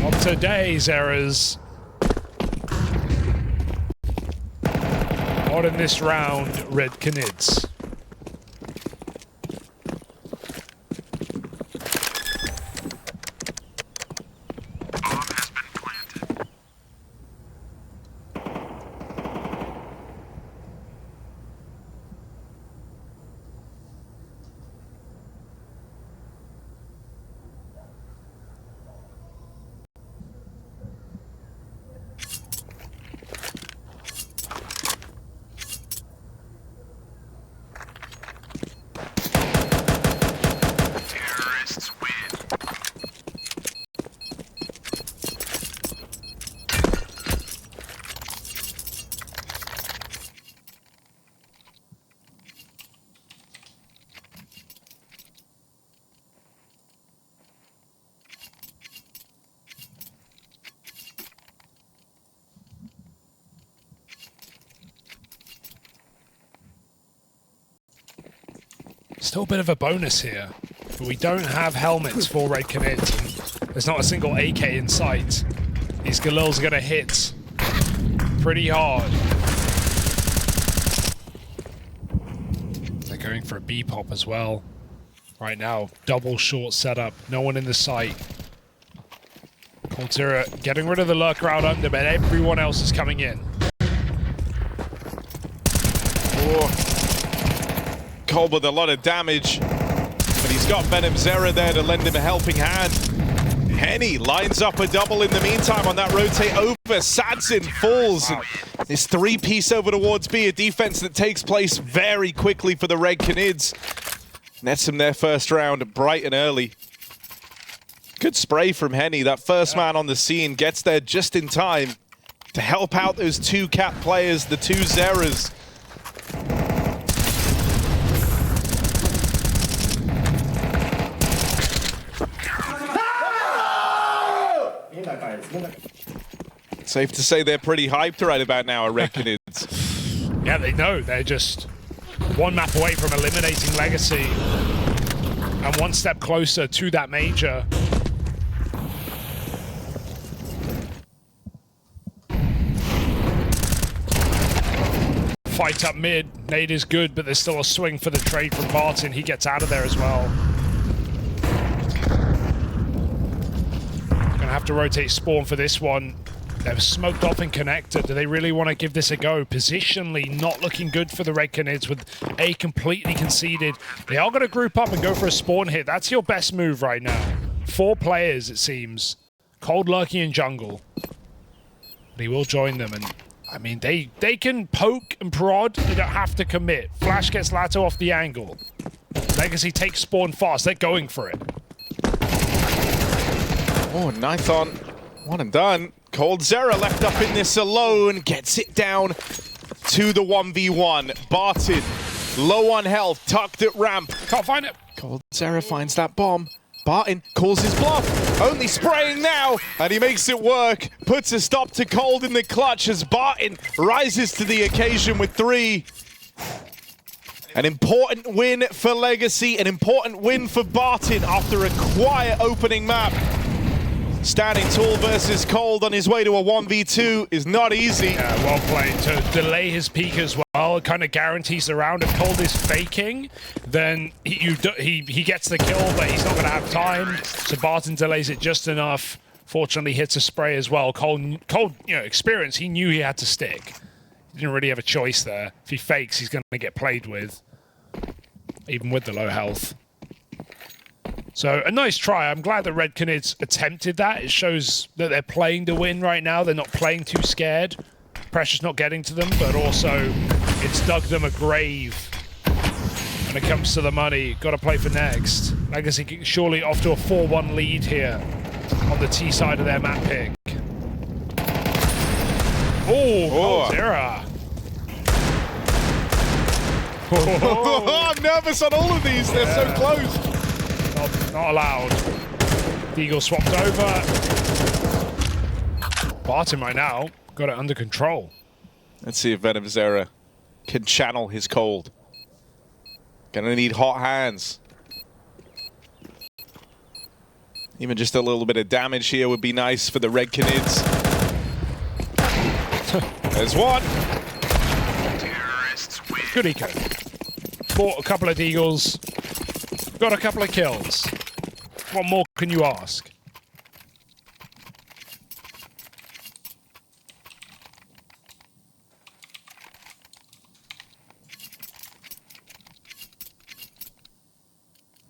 A: Not today's errors. Not in this round, Red Canids. Still a bit of a bonus here, but we don't have helmets for Red Canids. There's not a single AK in sight. These Galils are going to hit pretty hard. They're going for a B-pop as well. Right now, double short setup. No one in the sight. Coldzera getting rid of the lurker out under, but everyone else is coming in.
B: Oh. Cold with a lot of damage, but he's got Venom Zera there to lend him a helping hand. Henny lines up a double in the meantime on that rotate over. Sadzin falls. Wow. This 3-piece over towards B, a defense that takes place very quickly for the Red Canids. Nets them their first round bright and early. Good spray from Henny. That first man on the scene gets there just in time to help out those 2 cap players, the 2 Zeras. Safe to say they're pretty hyped right about now, Red Canids.
A: Yeah, they know. They're just one map away from eliminating Legacy. and one step closer to that major. Fight up mid. Nade is good, but there's still a swing for the trade from Barton. He gets out of there as well. Gonna have to rotate Spawn for this one. They've smoked off in connector. Do they really want to give this a go? Positionally, not looking good for the Red Canids with A completely conceded. They are going to group up and go for a spawn hit. That's your best move right now. 4 players, it seems. Cold, Lurky, and Jungle. But he will join them, and I mean, they can poke and prod. They don't have to commit. Flash gets Lato off the angle. Legacy takes spawn fast. They're going for it.
B: Oh, Nython, one and done. coldzera left up in this alone, gets it down to the 1v1. Barton, low on health, tucked at ramp.
A: Can't find it.
B: coldzera finds that bomb. Barton calls his bluff, only spraying now, and he makes it work. Puts a stop to Cold in the clutch as Barton rises to the occasion with 3. An important win for Legacy, an important win for Barton after a quiet opening map. Standing tall versus Cold on his way to a 1v2 is not easy.
A: Yeah, well played. To delay his peak as well, it kind of guarantees the round. If Cold is faking, then he gets the kill, but he's not going to have time. So Barton delays it just enough. Fortunately, hits a spray as well. Cold, you know, experience. He knew he had to stick. He didn't really have a choice there. If he fakes, he's going to get played with, even with the low health. So a nice try. I'm glad that Red Canids attempted that. It shows that they're playing to win right now. They're not playing too scared. Pressure's not getting to them, but also it's dug them a grave when it comes to the money. Got to play for next. Legacy surely off to a 4-1 lead here on the T side of their map pick. Oh, coldzera.
B: I'm nervous on all of these. They're so close.
A: Not allowed. Deagle swapped over. Barton right now got it under control.
B: Let's see if Venomzera can channel his cold. Gonna need hot hands. Even just a little bit of damage here would be nice for the Red Canids. There's one.
A: Good eco. Bought a couple of Deagles. Got a couple of kills. What more can you ask?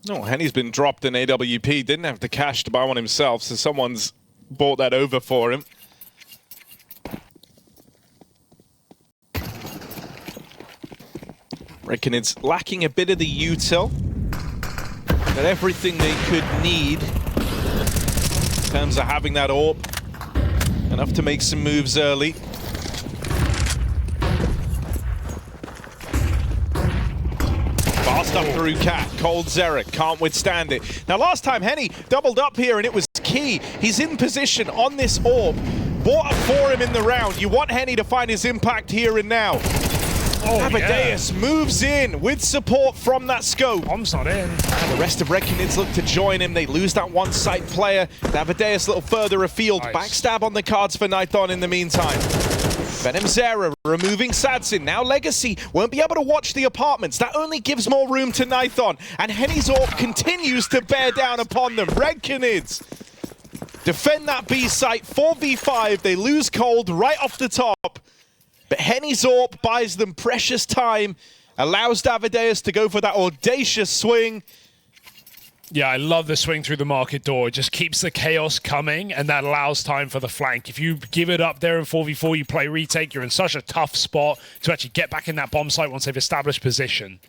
B: No, Henny's been dropped in AWP. Didn't have the cash to buy one himself, so someone's bought that over for him. Reckon it's lacking a bit of the util. Got everything they could need in terms of having that AWP. Enough to make some moves early. Fast up through Cat. coldzera can't withstand it. Now last time Henny doubled up here and it was key. He's in position on this AWP. Bought up for him in the round. You want Henny to find his impact here and now. Amadeus moves in with support from that scope.
A: Bomb's not in.
B: And the rest of Red Canids look to join him. They lose that one site player. Amadeus a little further afield. Nice. Backstab on the cards for Nython in the meantime. Venomzera removing Sadsin. Now Legacy won't be able to watch the apartments. That only gives more room to Nython. And Henny's AWP continues to bear down upon them. Red Canids defend that B site. 4v5. They lose Cold right off the top. But Henny's AWP buys them precious time, allows Davideus to go for that audacious swing.
A: Yeah, I love the swing through the market door. It just keeps the chaos coming, and that allows time for the flank. If you give it up there in 4v4, you play retake, you're in such a tough spot to actually get back in that bomb site once they've established position.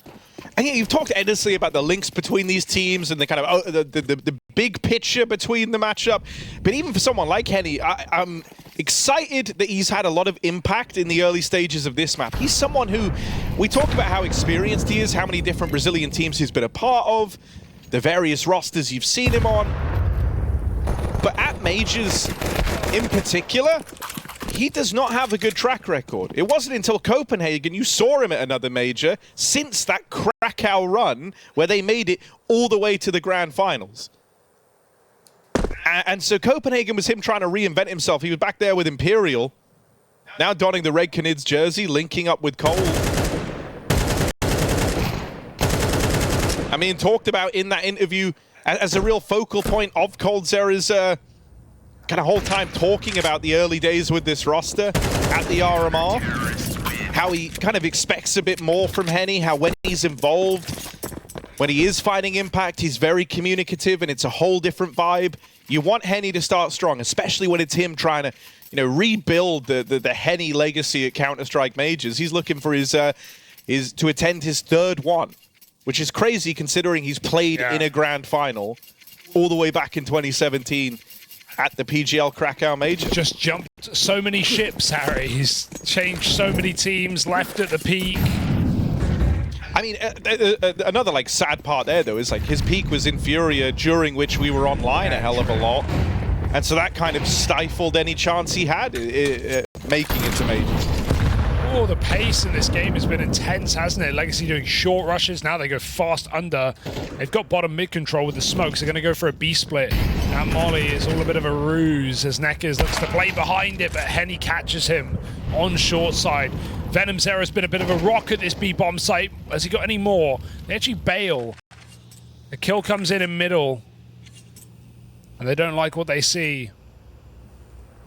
B: And yeah, you've talked endlessly about the links between these teams and the kind of the big picture between the matchup. But even for someone like Henny, I'm excited that he's had a lot of impact in the early stages of this map. He's someone who, we talk about how experienced he is, how many different Brazilian teams he's been a part of, the various rosters you've seen him on. But at Majors in particular, he does not have a good track record. It wasn't until Copenhagen you saw him at another major since that Krakow run where they made it all the way to the grand finals. And so Copenhagen was him trying to reinvent himself. He was back there with Imperial, now donning the red Canids jersey, linking up with Cole. I mean, talked about in that interview as a real focal point of coldzera's kind of whole time talking about the early days with this roster at the RMR, how he kind of expects a bit more from Henny, how when he's involved, when he is fighting Impact, he's very communicative and it's a whole different vibe. You want Henny to start strong, especially when it's him trying to, you know, rebuild the Henny legacy at Counter-Strike Majors. He's looking for his to attend his third one, which is crazy considering he's played in a grand final all the way back in 2017 at the PGL Krakow Major.
A: Just jumped so many ships, Harry. He's changed so many teams, left at the peak.
B: I mean, another like sad part there though is like his peak was in FURIA, during which we were online a hell of a lot, and so that kind of stifled any chance he had making it to Majors.
A: Oh, the pace in this game has been intense, hasn't it? Legacy doing short rushes. Now they go fast under. They've got bottom mid control with the smokes. They're going to go for a B split. That Molly is all a bit of a ruse as Neckers looks to play behind it, but Henny catches him on short side. Venomzera's been a bit of a rock at this B-bomb site. Has he got any more? They actually bail. A kill comes in middle. And they don't like what they see.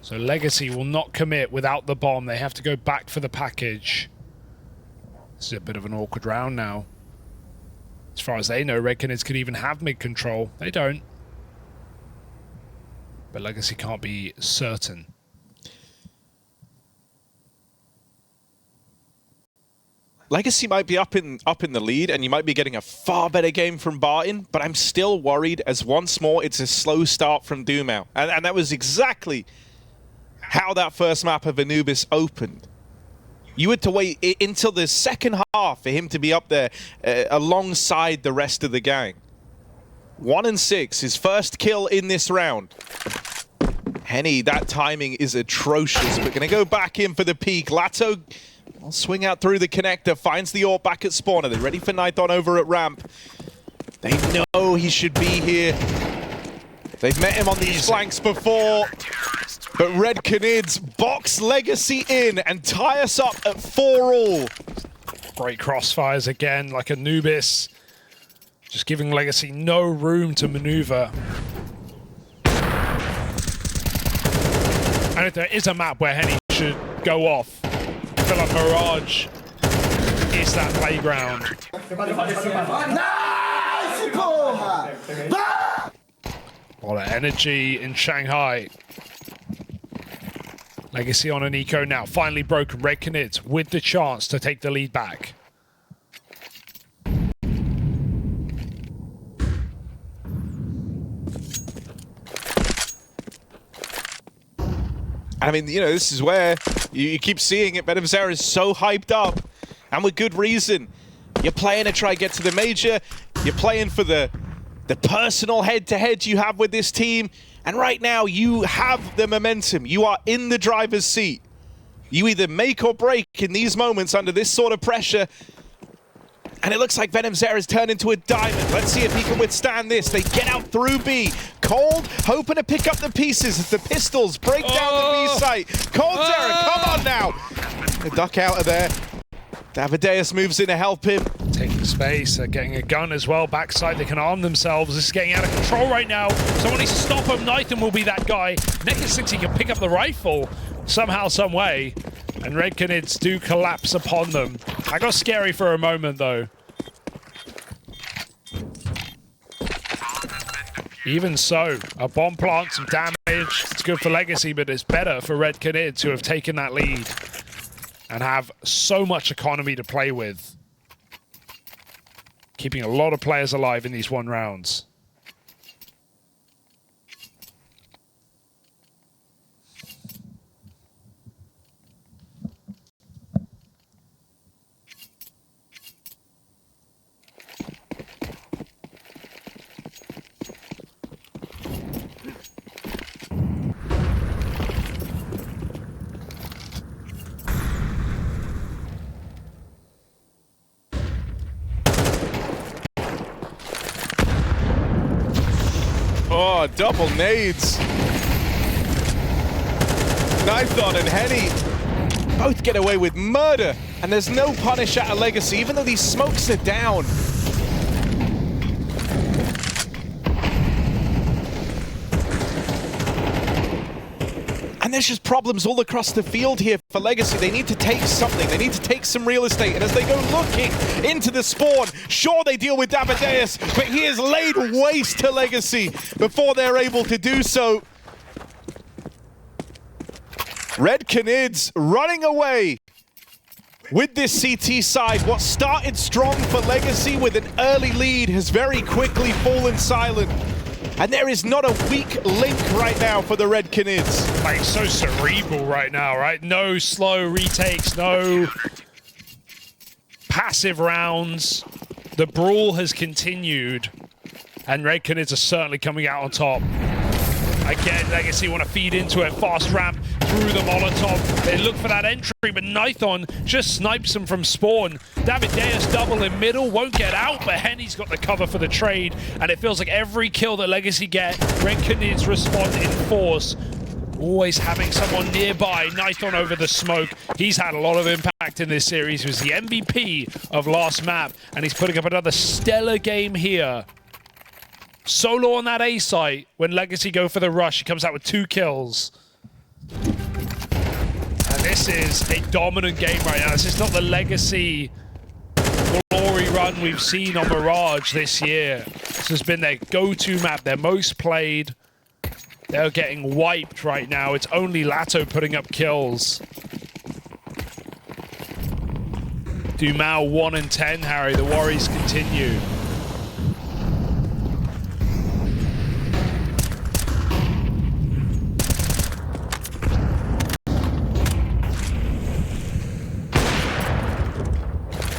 A: So Legacy will not commit without the bomb. They have to go back for the package. This is a bit of an awkward round now. As far as they know, Red Canids could even have mid-control. They don't. But Legacy can't be certain.
B: Legacy might be up in the lead, and you might be getting a far better game from Barton, but I'm still worried as once more it's a slow start from Dumau. And that was exactly how that first map of Anubis opened. You had to wait until the second half for him to be up there alongside the rest of the gang. 1-6, his first kill in this round. Henny, that timing is atrocious, but gonna go back in for the peak. Lato will swing out through the connector, finds the AWP back at spawner. They're ready for Nighton over at ramp. They know he should be here. They've met him on these flanks before. But Red Canids box Legacy in and tie us up at 4-all.
A: Great crossfires again, like Anubis. Just giving Legacy no room to maneuver. And if there is a map where Henny should go off, I feel like Mirage is that playground. A lot of energy in Shanghai. Legacy on an eco now, finally broken. Red Canids with the chance to take the lead back.
B: I mean, you know, this is where you keep seeing it. Venomzera is so hyped up, and with good reason. You're playing to try to get to the major. You're playing for the personal head-to-head you have with this team. And right now, you have the momentum. You are in the driver's seat. You either make or break in these moments under this sort of pressure. And it looks like Venomzera has turned into a diamond. Let's see if he can withstand this. They get out through B. Cold hoping to pick up the pieces as the pistols break down the B site. coldzera, come on now. The duck out of there. Davideus moves in to help him.
A: Taking space, they're getting a gun as well. Backside, they can arm themselves. This is getting out of control right now. Someone needs to stop him. Nighton will be that guy. Neckers thinks he can pick up the rifle somehow, some way. And Red Canids do collapse upon them. I got scary for a moment, though. Even so, a bomb plant, some damage. It's good for Legacy, but it's better for Red Canids, who have taken that lead and have so much economy to play with. Keeping a lot of players alive in these 1 rounds.
B: Oh, double nades. Nython and Henny both get away with murder, and there's no punish out of Legacy, even though these smokes are down. And there's just problems all across the field here for Legacy. They need to take something. They need to take some real estate. And as they go looking into the spawn, sure, they deal with Davideus, but he is laid waste to Legacy before they're able to do so. Red Canids running away with this CT side. What started strong for Legacy with an early lead has very quickly fallen silent. And there is not a weak link right now for the Red Canids.
A: Like, so cerebral right now, right? No slow retakes, no passive rounds. The brawl has continued, and Red Canids are certainly coming out on top. Again, Legacy want to feed into it. Fast ramp through the Molotov. They look for that entry, but Nython just snipes them from spawn. Davideus double in middle, won't get out, but Henny's got the cover for the trade, and it feels like every kill that Legacy get, Red Canids respond in force. Always having someone nearby. Nython over the smoke. He's had a lot of impact in this series. He was the MVP of last map, and he's putting up another stellar game here. Solo on that A site. When Legacy go for the rush, he comes out with 2 kills. And this is a dominant game right now. This is not the Legacy glory run we've seen on Mirage this year. This has been their go-to map, their most played. They're getting wiped right now. It's only Lato putting up kills. Dumao 1 and 10, Harry. The worries continue.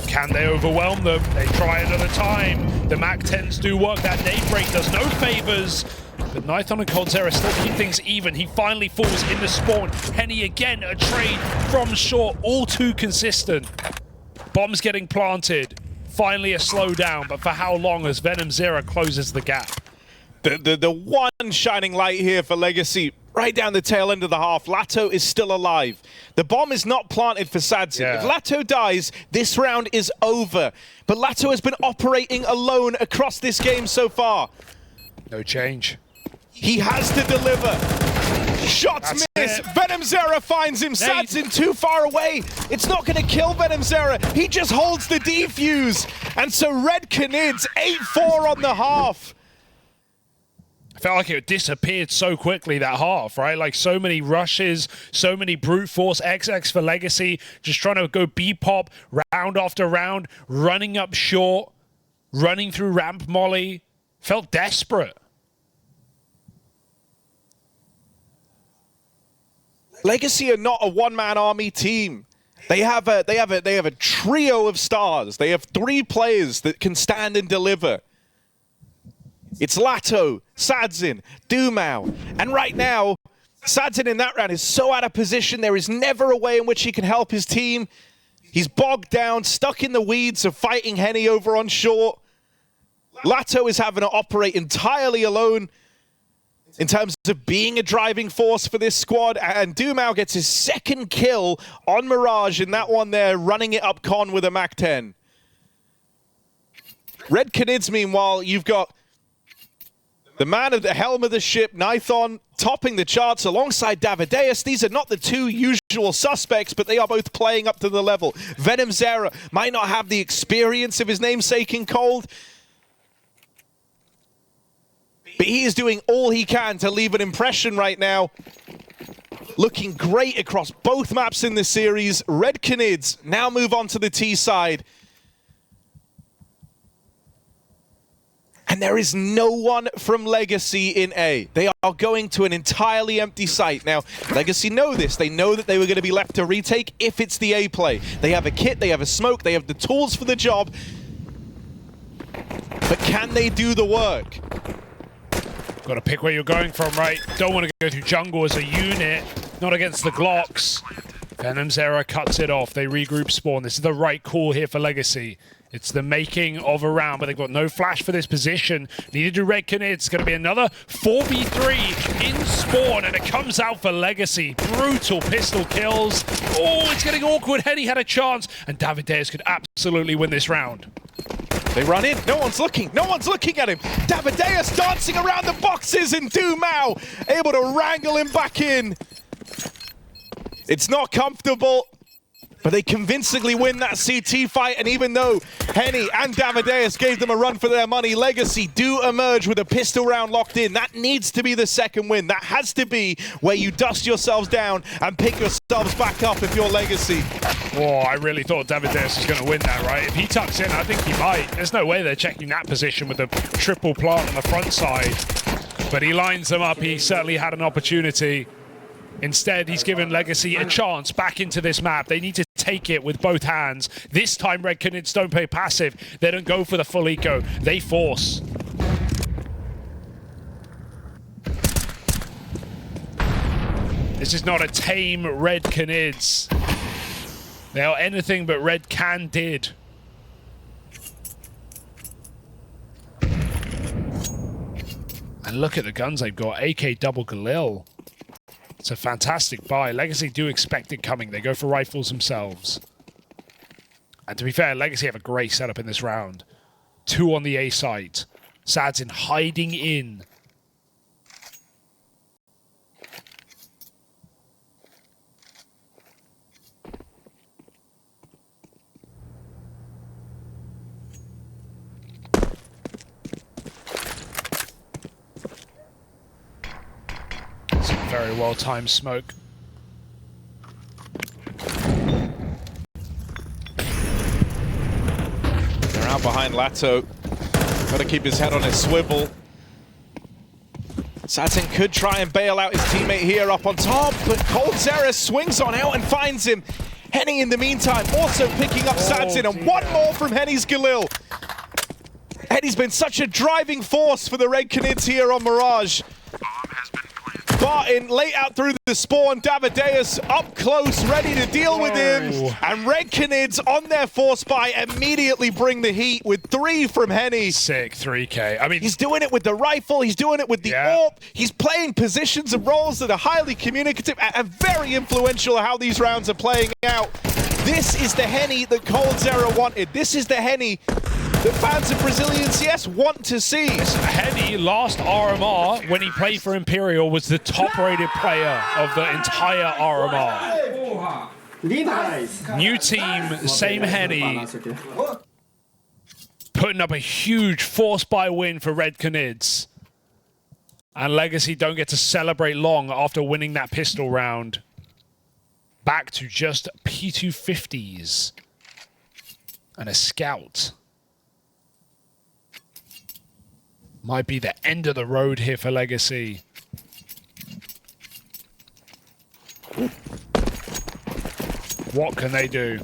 A: Can they overwhelm them? They try another time. The MAC-10s do work. That nade break does no favors. But Nython and coldzera still keep things even. He finally falls in the spawn. Henny again, a trade from short. All too consistent. Bombs getting planted. Finally a slowdown, but for how long as VenomZera closes the gap?
B: The one shining light here for Legacy, right down the tail end of the half. Lato is still alive. The bomb is not planted for Sadzin.
A: Yeah.
B: If Lato dies, this round is over. But Lato has been operating alone across this game so far.
A: No change.
B: He has to deliver. Shots miss. VenomZera finds him. Sadzin too far away. It's not going to kill VenomZera. He just holds the defuse. And so Red Canids, 8-4 on the half.
A: I felt like it disappeared so quickly, that half, right? Like, so many rushes, so many brute force XX for Legacy, just trying to go B-pop round after round, running up short, running through ramp molly. Felt desperate.
B: Legacy are not a one-man army team. They have a trio of stars. They have 3 players that can stand and deliver. It's Lato, Sadzin, Dumao, and right now, Sadzin in that round is so out of position. There is never a way in which he can help his team. He's bogged down, stuck in the weeds of fighting Henny over on short. Lato is having to operate entirely alone in terms of being a driving force for this squad, and Dumao gets his 2nd kill on Mirage in that one there, running it up con with a MAC-10. Red Canids, meanwhile, you've got the man at the helm of the ship, Nython, topping the charts alongside Davideus. These are not the 2 usual suspects, but they are both playing up to the level. VenomZera might not have the experience of his namesake in Cold, but he is doing all he can to leave an impression right now. Looking great across both maps in this series. Red Canids now move on to the T side. And there is no one from Legacy in A. They are going to an entirely empty site. Now, Legacy know this. They know that they were going to be left to retake if it's the A play. They have a kit, they have a smoke, they have the tools for the job. But can they do the work?
A: Got to pick where you're going from, right? Don't want to go through jungle as a unit. Not against the Glocks. VenomZera cuts it off. They regroup spawn. This is the right call here for Legacy. It's the making of a round, but they've got no flash for this position. Neither do Red Canids. It's going to be another 4v3 in spawn, and it comes out for Legacy. Brutal pistol kills. Oh, it's getting awkward. Henny had a chance, and Davideus could absolutely win this round.
B: They run in. No one's looking. No one's looking at him. Davideus dancing around the boxes, and Dumao able to wrangle him back in. It's not comfortable, but they convincingly win that CT fight, and even though Henny and Davideus gave them a run for their money, Legacy do emerge with a pistol round locked in. That needs to be the second win. That has to be where you dust yourselves down and pick yourselves back up if you're Legacy.
A: Oh, I really thought Davideus was going to win that, right? If he tucks in, I think he might. There's no way they're checking that position with a triple plant on the front side. But he lines them up. He certainly had an opportunity. Instead, he's given Legacy a chance back into this map. They need to take it with both hands. This time, Red Canids don't play passive. They don't go for the full eco. They force. This is not a tame Red Canids. They are anything but Red Candid. And look at the guns they've got. AK double Galil. It's a fantastic buy. Legacy do expect it coming. They go for rifles themselves. And to be fair, Legacy have a great setup in this round. 2 on the A site. Sadzin hiding in. Very well-timed smoke.
B: They're out behind Lato. Got to keep his head on his swivel. Sadzin could try and bail out his teammate here up on top, but coldzera swings on out and finds him. Henny in the meantime also picking up Sadzin, and one more from Henny's Galil. Henny's been such a driving force for the Red Canids here on Mirage. Barton late out through the spawn, Davideus up close, ready to deal with him. And Red Canids on their force buy immediately bring the heat with 3 from Henny.
A: Sick 3K. I mean,
B: he's doing it with the rifle, he's doing it with the AWP, he's playing positions and roles that are highly communicative and very influential how these rounds are playing out. This is the Henny that coldzera wanted. This is the Henny that fans of Brazilian CS want to see.
A: Henny, last RMR, when he played for Imperial, was the top-rated player of the entire RMR. New team, same Henny. Putting up a huge force-buy win for Red Canids. And Legacy don't get to celebrate long after winning that pistol round. Back to just P250s. And a scout. Might be the end of the road here for Legacy. What can they do?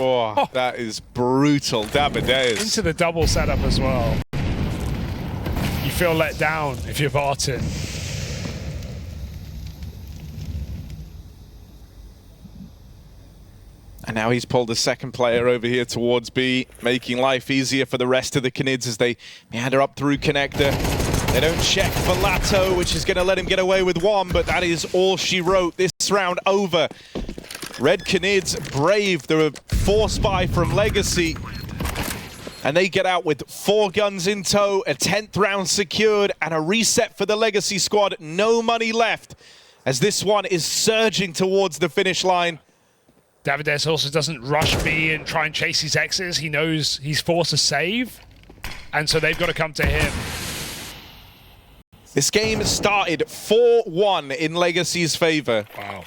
B: Oh, that is brutal. Davideus.
A: Into the double setup as well. You feel let down if you're Barton.
B: And now he's pulled a second player over here towards B, making life easier for the rest of the Canids as they meander up through connector. They don't check for Lato, which is going to let him get away with 1, but that is all she wrote. This round over. Red Canids brave the force buy from Legacy. And they get out with 4 guns in tow, a 10th round secured, and a reset for the Legacy squad. No money left as this one is surging towards the finish line.
A: Davides also doesn't rush B and try and chase his X's. He knows he's forced to save, and so they've got to come to him.
B: This game started 4-1 in Legacy's favor.
A: Wow.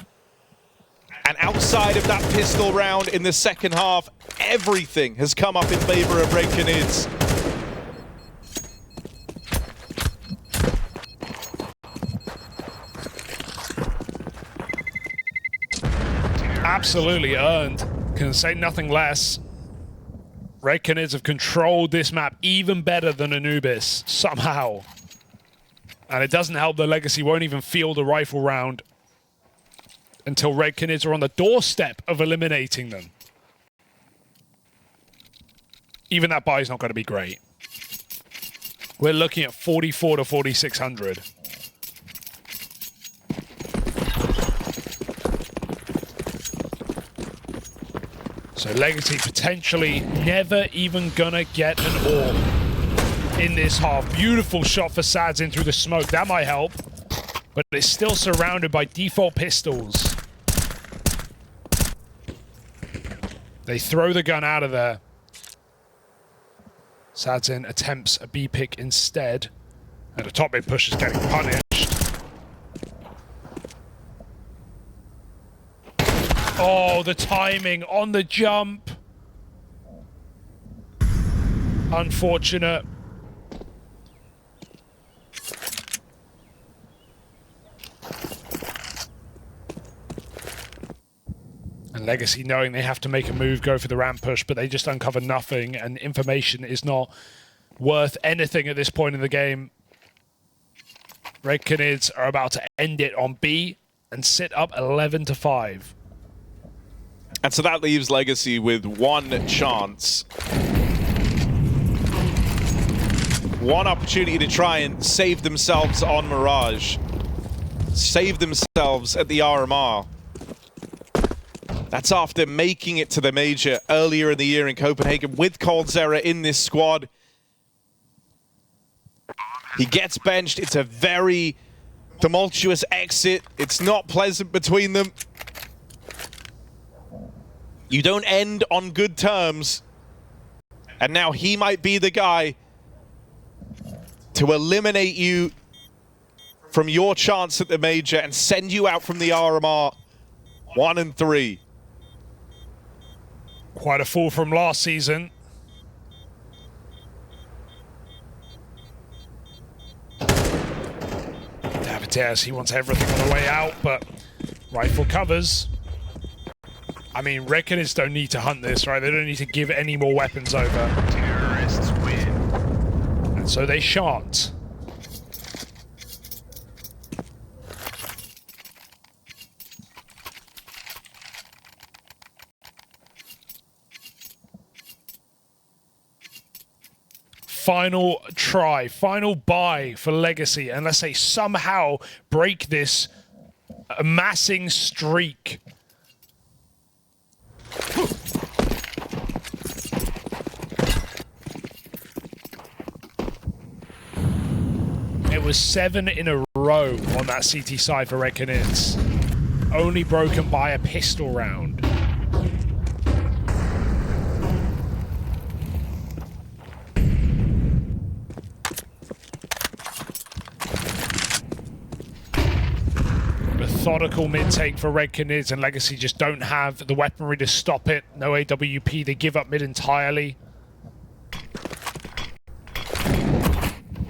B: And outside of that pistol round in the second half, everything has come up in favor of Red Canids.
A: Absolutely earned. Can say nothing less. Red Canids have controlled this map even better than Anubis, somehow. And it doesn't help the Legacy won't even field a rifle round until Red Canids are on the doorstep of eliminating them. Even that buy is not going to be great. We're looking at 44 to 4,600. So Legacy potentially never even gonna get an AWP in this half. Beautiful shot for Sads in through the smoke. That might help. But it's still surrounded by default pistols. They throw the gun out of there. Sadzin attempts a B pick instead. And the top mid push is getting punished. Oh, the timing on the jump. Unfortunate. And Legacy knowing they have to make a move, go for the ramp push, but they just uncover nothing, and information is not worth anything at this point in the game. Red Canids are about to end it on B and sit up 11 to 5.
B: And so that leaves Legacy with one chance. One opportunity to try and save themselves on Mirage. Save themselves at the RMR. That's after making it to the Major earlier in the year in Copenhagen with coldzera in this squad. He gets benched. It's a very tumultuous exit. It's not pleasant between them. You don't end on good terms. And now he might be the guy to eliminate you from your chance at the Major and send you out from the RMR 1 and 3.
A: Quite a fall from last season. Davides, he wants everything on the way out, but rifle covers. I mean, Red Canids don't need to hunt this, right? They don't need to give any more weapons over. Terrorists win. And so they shan't. Final try, final buy for Legacy, unless they somehow break this amassing streak. It was 7 in a row on that CT side for Red Canids. Only broken by a pistol round. Methodical mid-take for Red Canids, and Legacy just don't have the weaponry to stop it. No AWP, they give up mid entirely.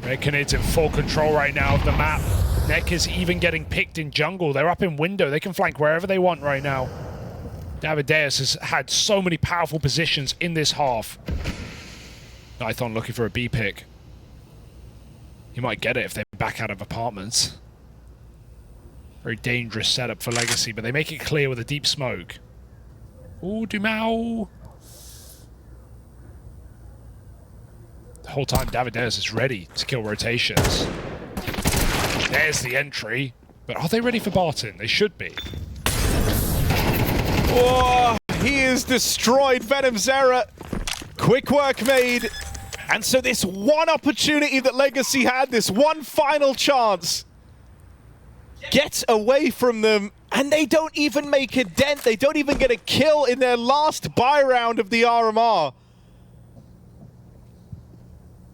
A: Red Canids in full control right now of the map. Neck is even getting picked in jungle. They're up in window. They can flank wherever they want right now. Davides has had so many powerful positions in this half. Python looking for a B pick. He might get it if they back out of apartments. Very dangerous setup for Legacy, but they make it clear with a deep smoke. Ooh, Dumao. The whole time Davides is ready to kill rotations. There's the entry. But are they ready for Barton? They should be.
B: Oh, he is destroyed, Venomzera. Quick work made. And so this one opportunity that Legacy had, this one final chance, get away from them And they don't even make a dent. They don't even get a kill in their last buy round of the RMR.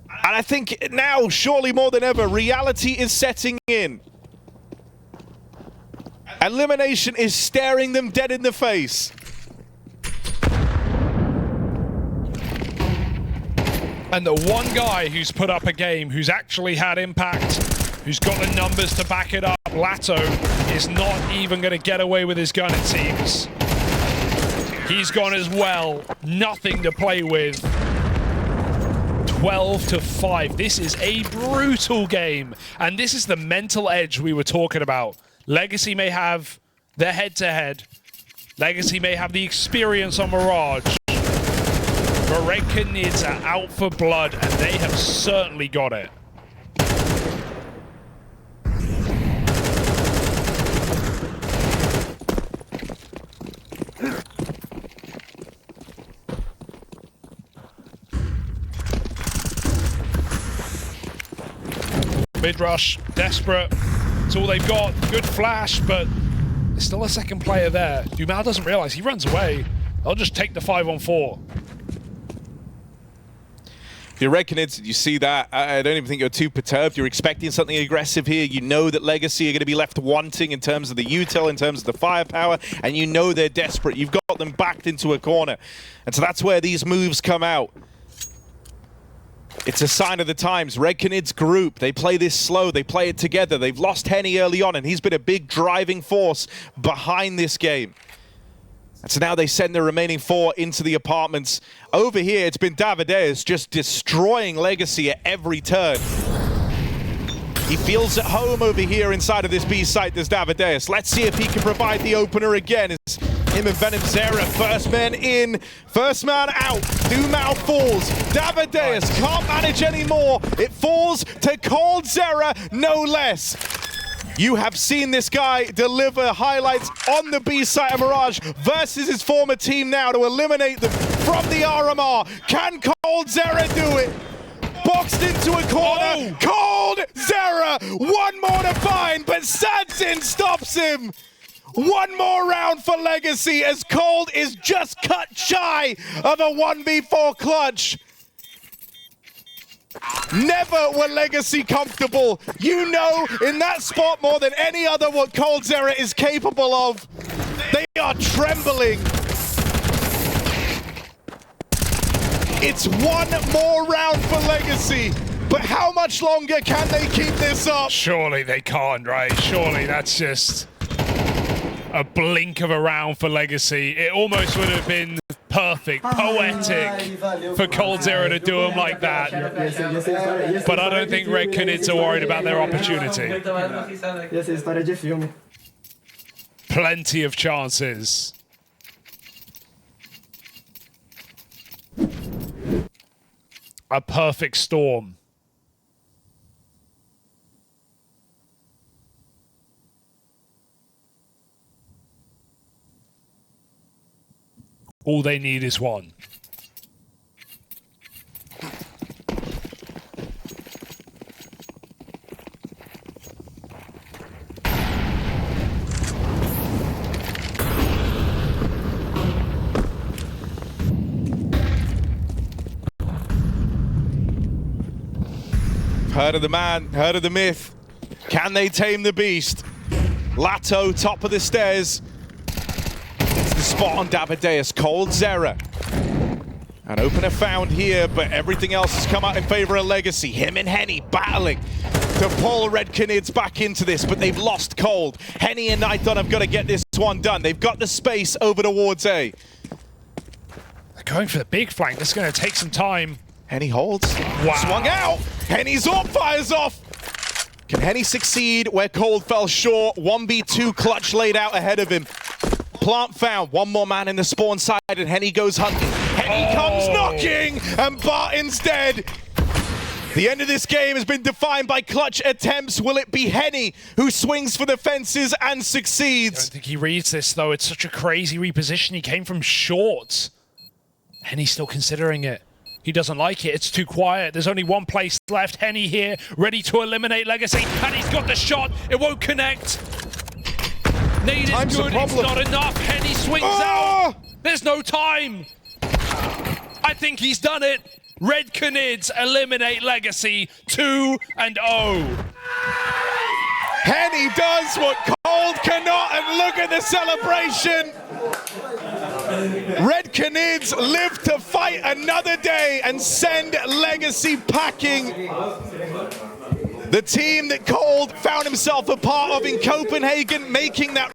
B: And I think now, surely more than ever, reality is setting in. Elimination is staring them dead in the face.
A: And the one guy who's put up a game, who's actually had impact, who's got the numbers to back it up, Lato, is not even going to get away with his gun, it seems. He's gone as well. Nothing to play with. 12-5. This is a brutal game. And this is the mental edge we were talking about. Legacy may have their head-to-head. Legacy may have the experience on Mirage. But Red Canids are out for blood, and they have certainly got it. Mid-rush, desperate. It's all they've got. Good flash, but there's still a second player there. Dumal doesn't realize. He runs away. They'll just take the 5-on-4.
B: You're Red Canids, you see that. I don't even think you're too perturbed. You're expecting something aggressive here. You know that Legacy are going to be left wanting in terms of the util, in terms of the firepower, and you know they're desperate. You've got them backed into a corner. And so that's where these moves come out. It's a sign of the times. Red Canids group, they play this slow, they play it together. They've lost Henny early on, and he's been a big driving force behind this game. And so now they send the remaining 4 into the apartments. Over here, it's been Davideus just destroying Legacy at every turn. He feels at home over here inside of this B site, there's Davideus. Let's see if he can provide the opener again. It's him and Venom Zera, first man in, first man out. Dumal falls. Davideus can't manage anymore. It falls to Cold Zera, no less. You have seen this guy deliver highlights on the B side of Mirage versus his former team now to eliminate them from the RMR. Can Cold Zera do it? Boxed into a corner. Cold Zera, one more to find, but Sansin stops him. One more round for Legacy as Cold is just cut shy of a 1v4 clutch. Never were Legacy comfortable. You know in that spot more than any other what Cold Zera is capable of. They are trembling. It's one more round for Legacy, but how much longer can they keep this up?
A: Surely they can't, right? Surely that's just a blink of a round for Legacy. It almost would have been perfect, poetic for Cold Zera to do him like that. But I don't think Red Canids are worried about their opportunity. Plenty of chances. A perfect storm. All they need is one.
B: Heard of the man, heard of the myth. Can they tame the beast? Lato, top of the stairs. It's the spot on Davideus. Cold Zera. An opener found here, but everything else has come out in favor of Legacy. Him and Henny battling to pull Red Canids back into this, but they've lost Cold. Henny and Nighton have got to get this one done. They've got the space over towards A.
A: They're going for the big flank. This is going to take some time.
B: Henny holds.
A: Wow.
B: Swung out. Henny's AWP fires off. Can Henny succeed where Cold fell short? 1v2 clutch laid out ahead of him. Plant found. One more man in the spawn side and Henny goes hunting. Henny comes knocking and Barton's dead. The end of this game has been defined by clutch attempts. Will it be Henny who swings for the fences and succeeds?
A: I don't think he reads this though. It's such a crazy reposition. He came from short. Henny's still considering it. He doesn't like it. It's too quiet. There's only one place left. Henny here, ready to eliminate Legacy. And he's got the shot. It won't connect. Nade is good, it's not enough. Henny swings out. There's no time. I think he's done it. Red Canids eliminate Legacy 2-0.
B: Henny does what Cold cannot, and look at the celebration. Red Canids live to fight another day and send Legacy packing. The team that Cold found himself a part of in Copenhagen, making that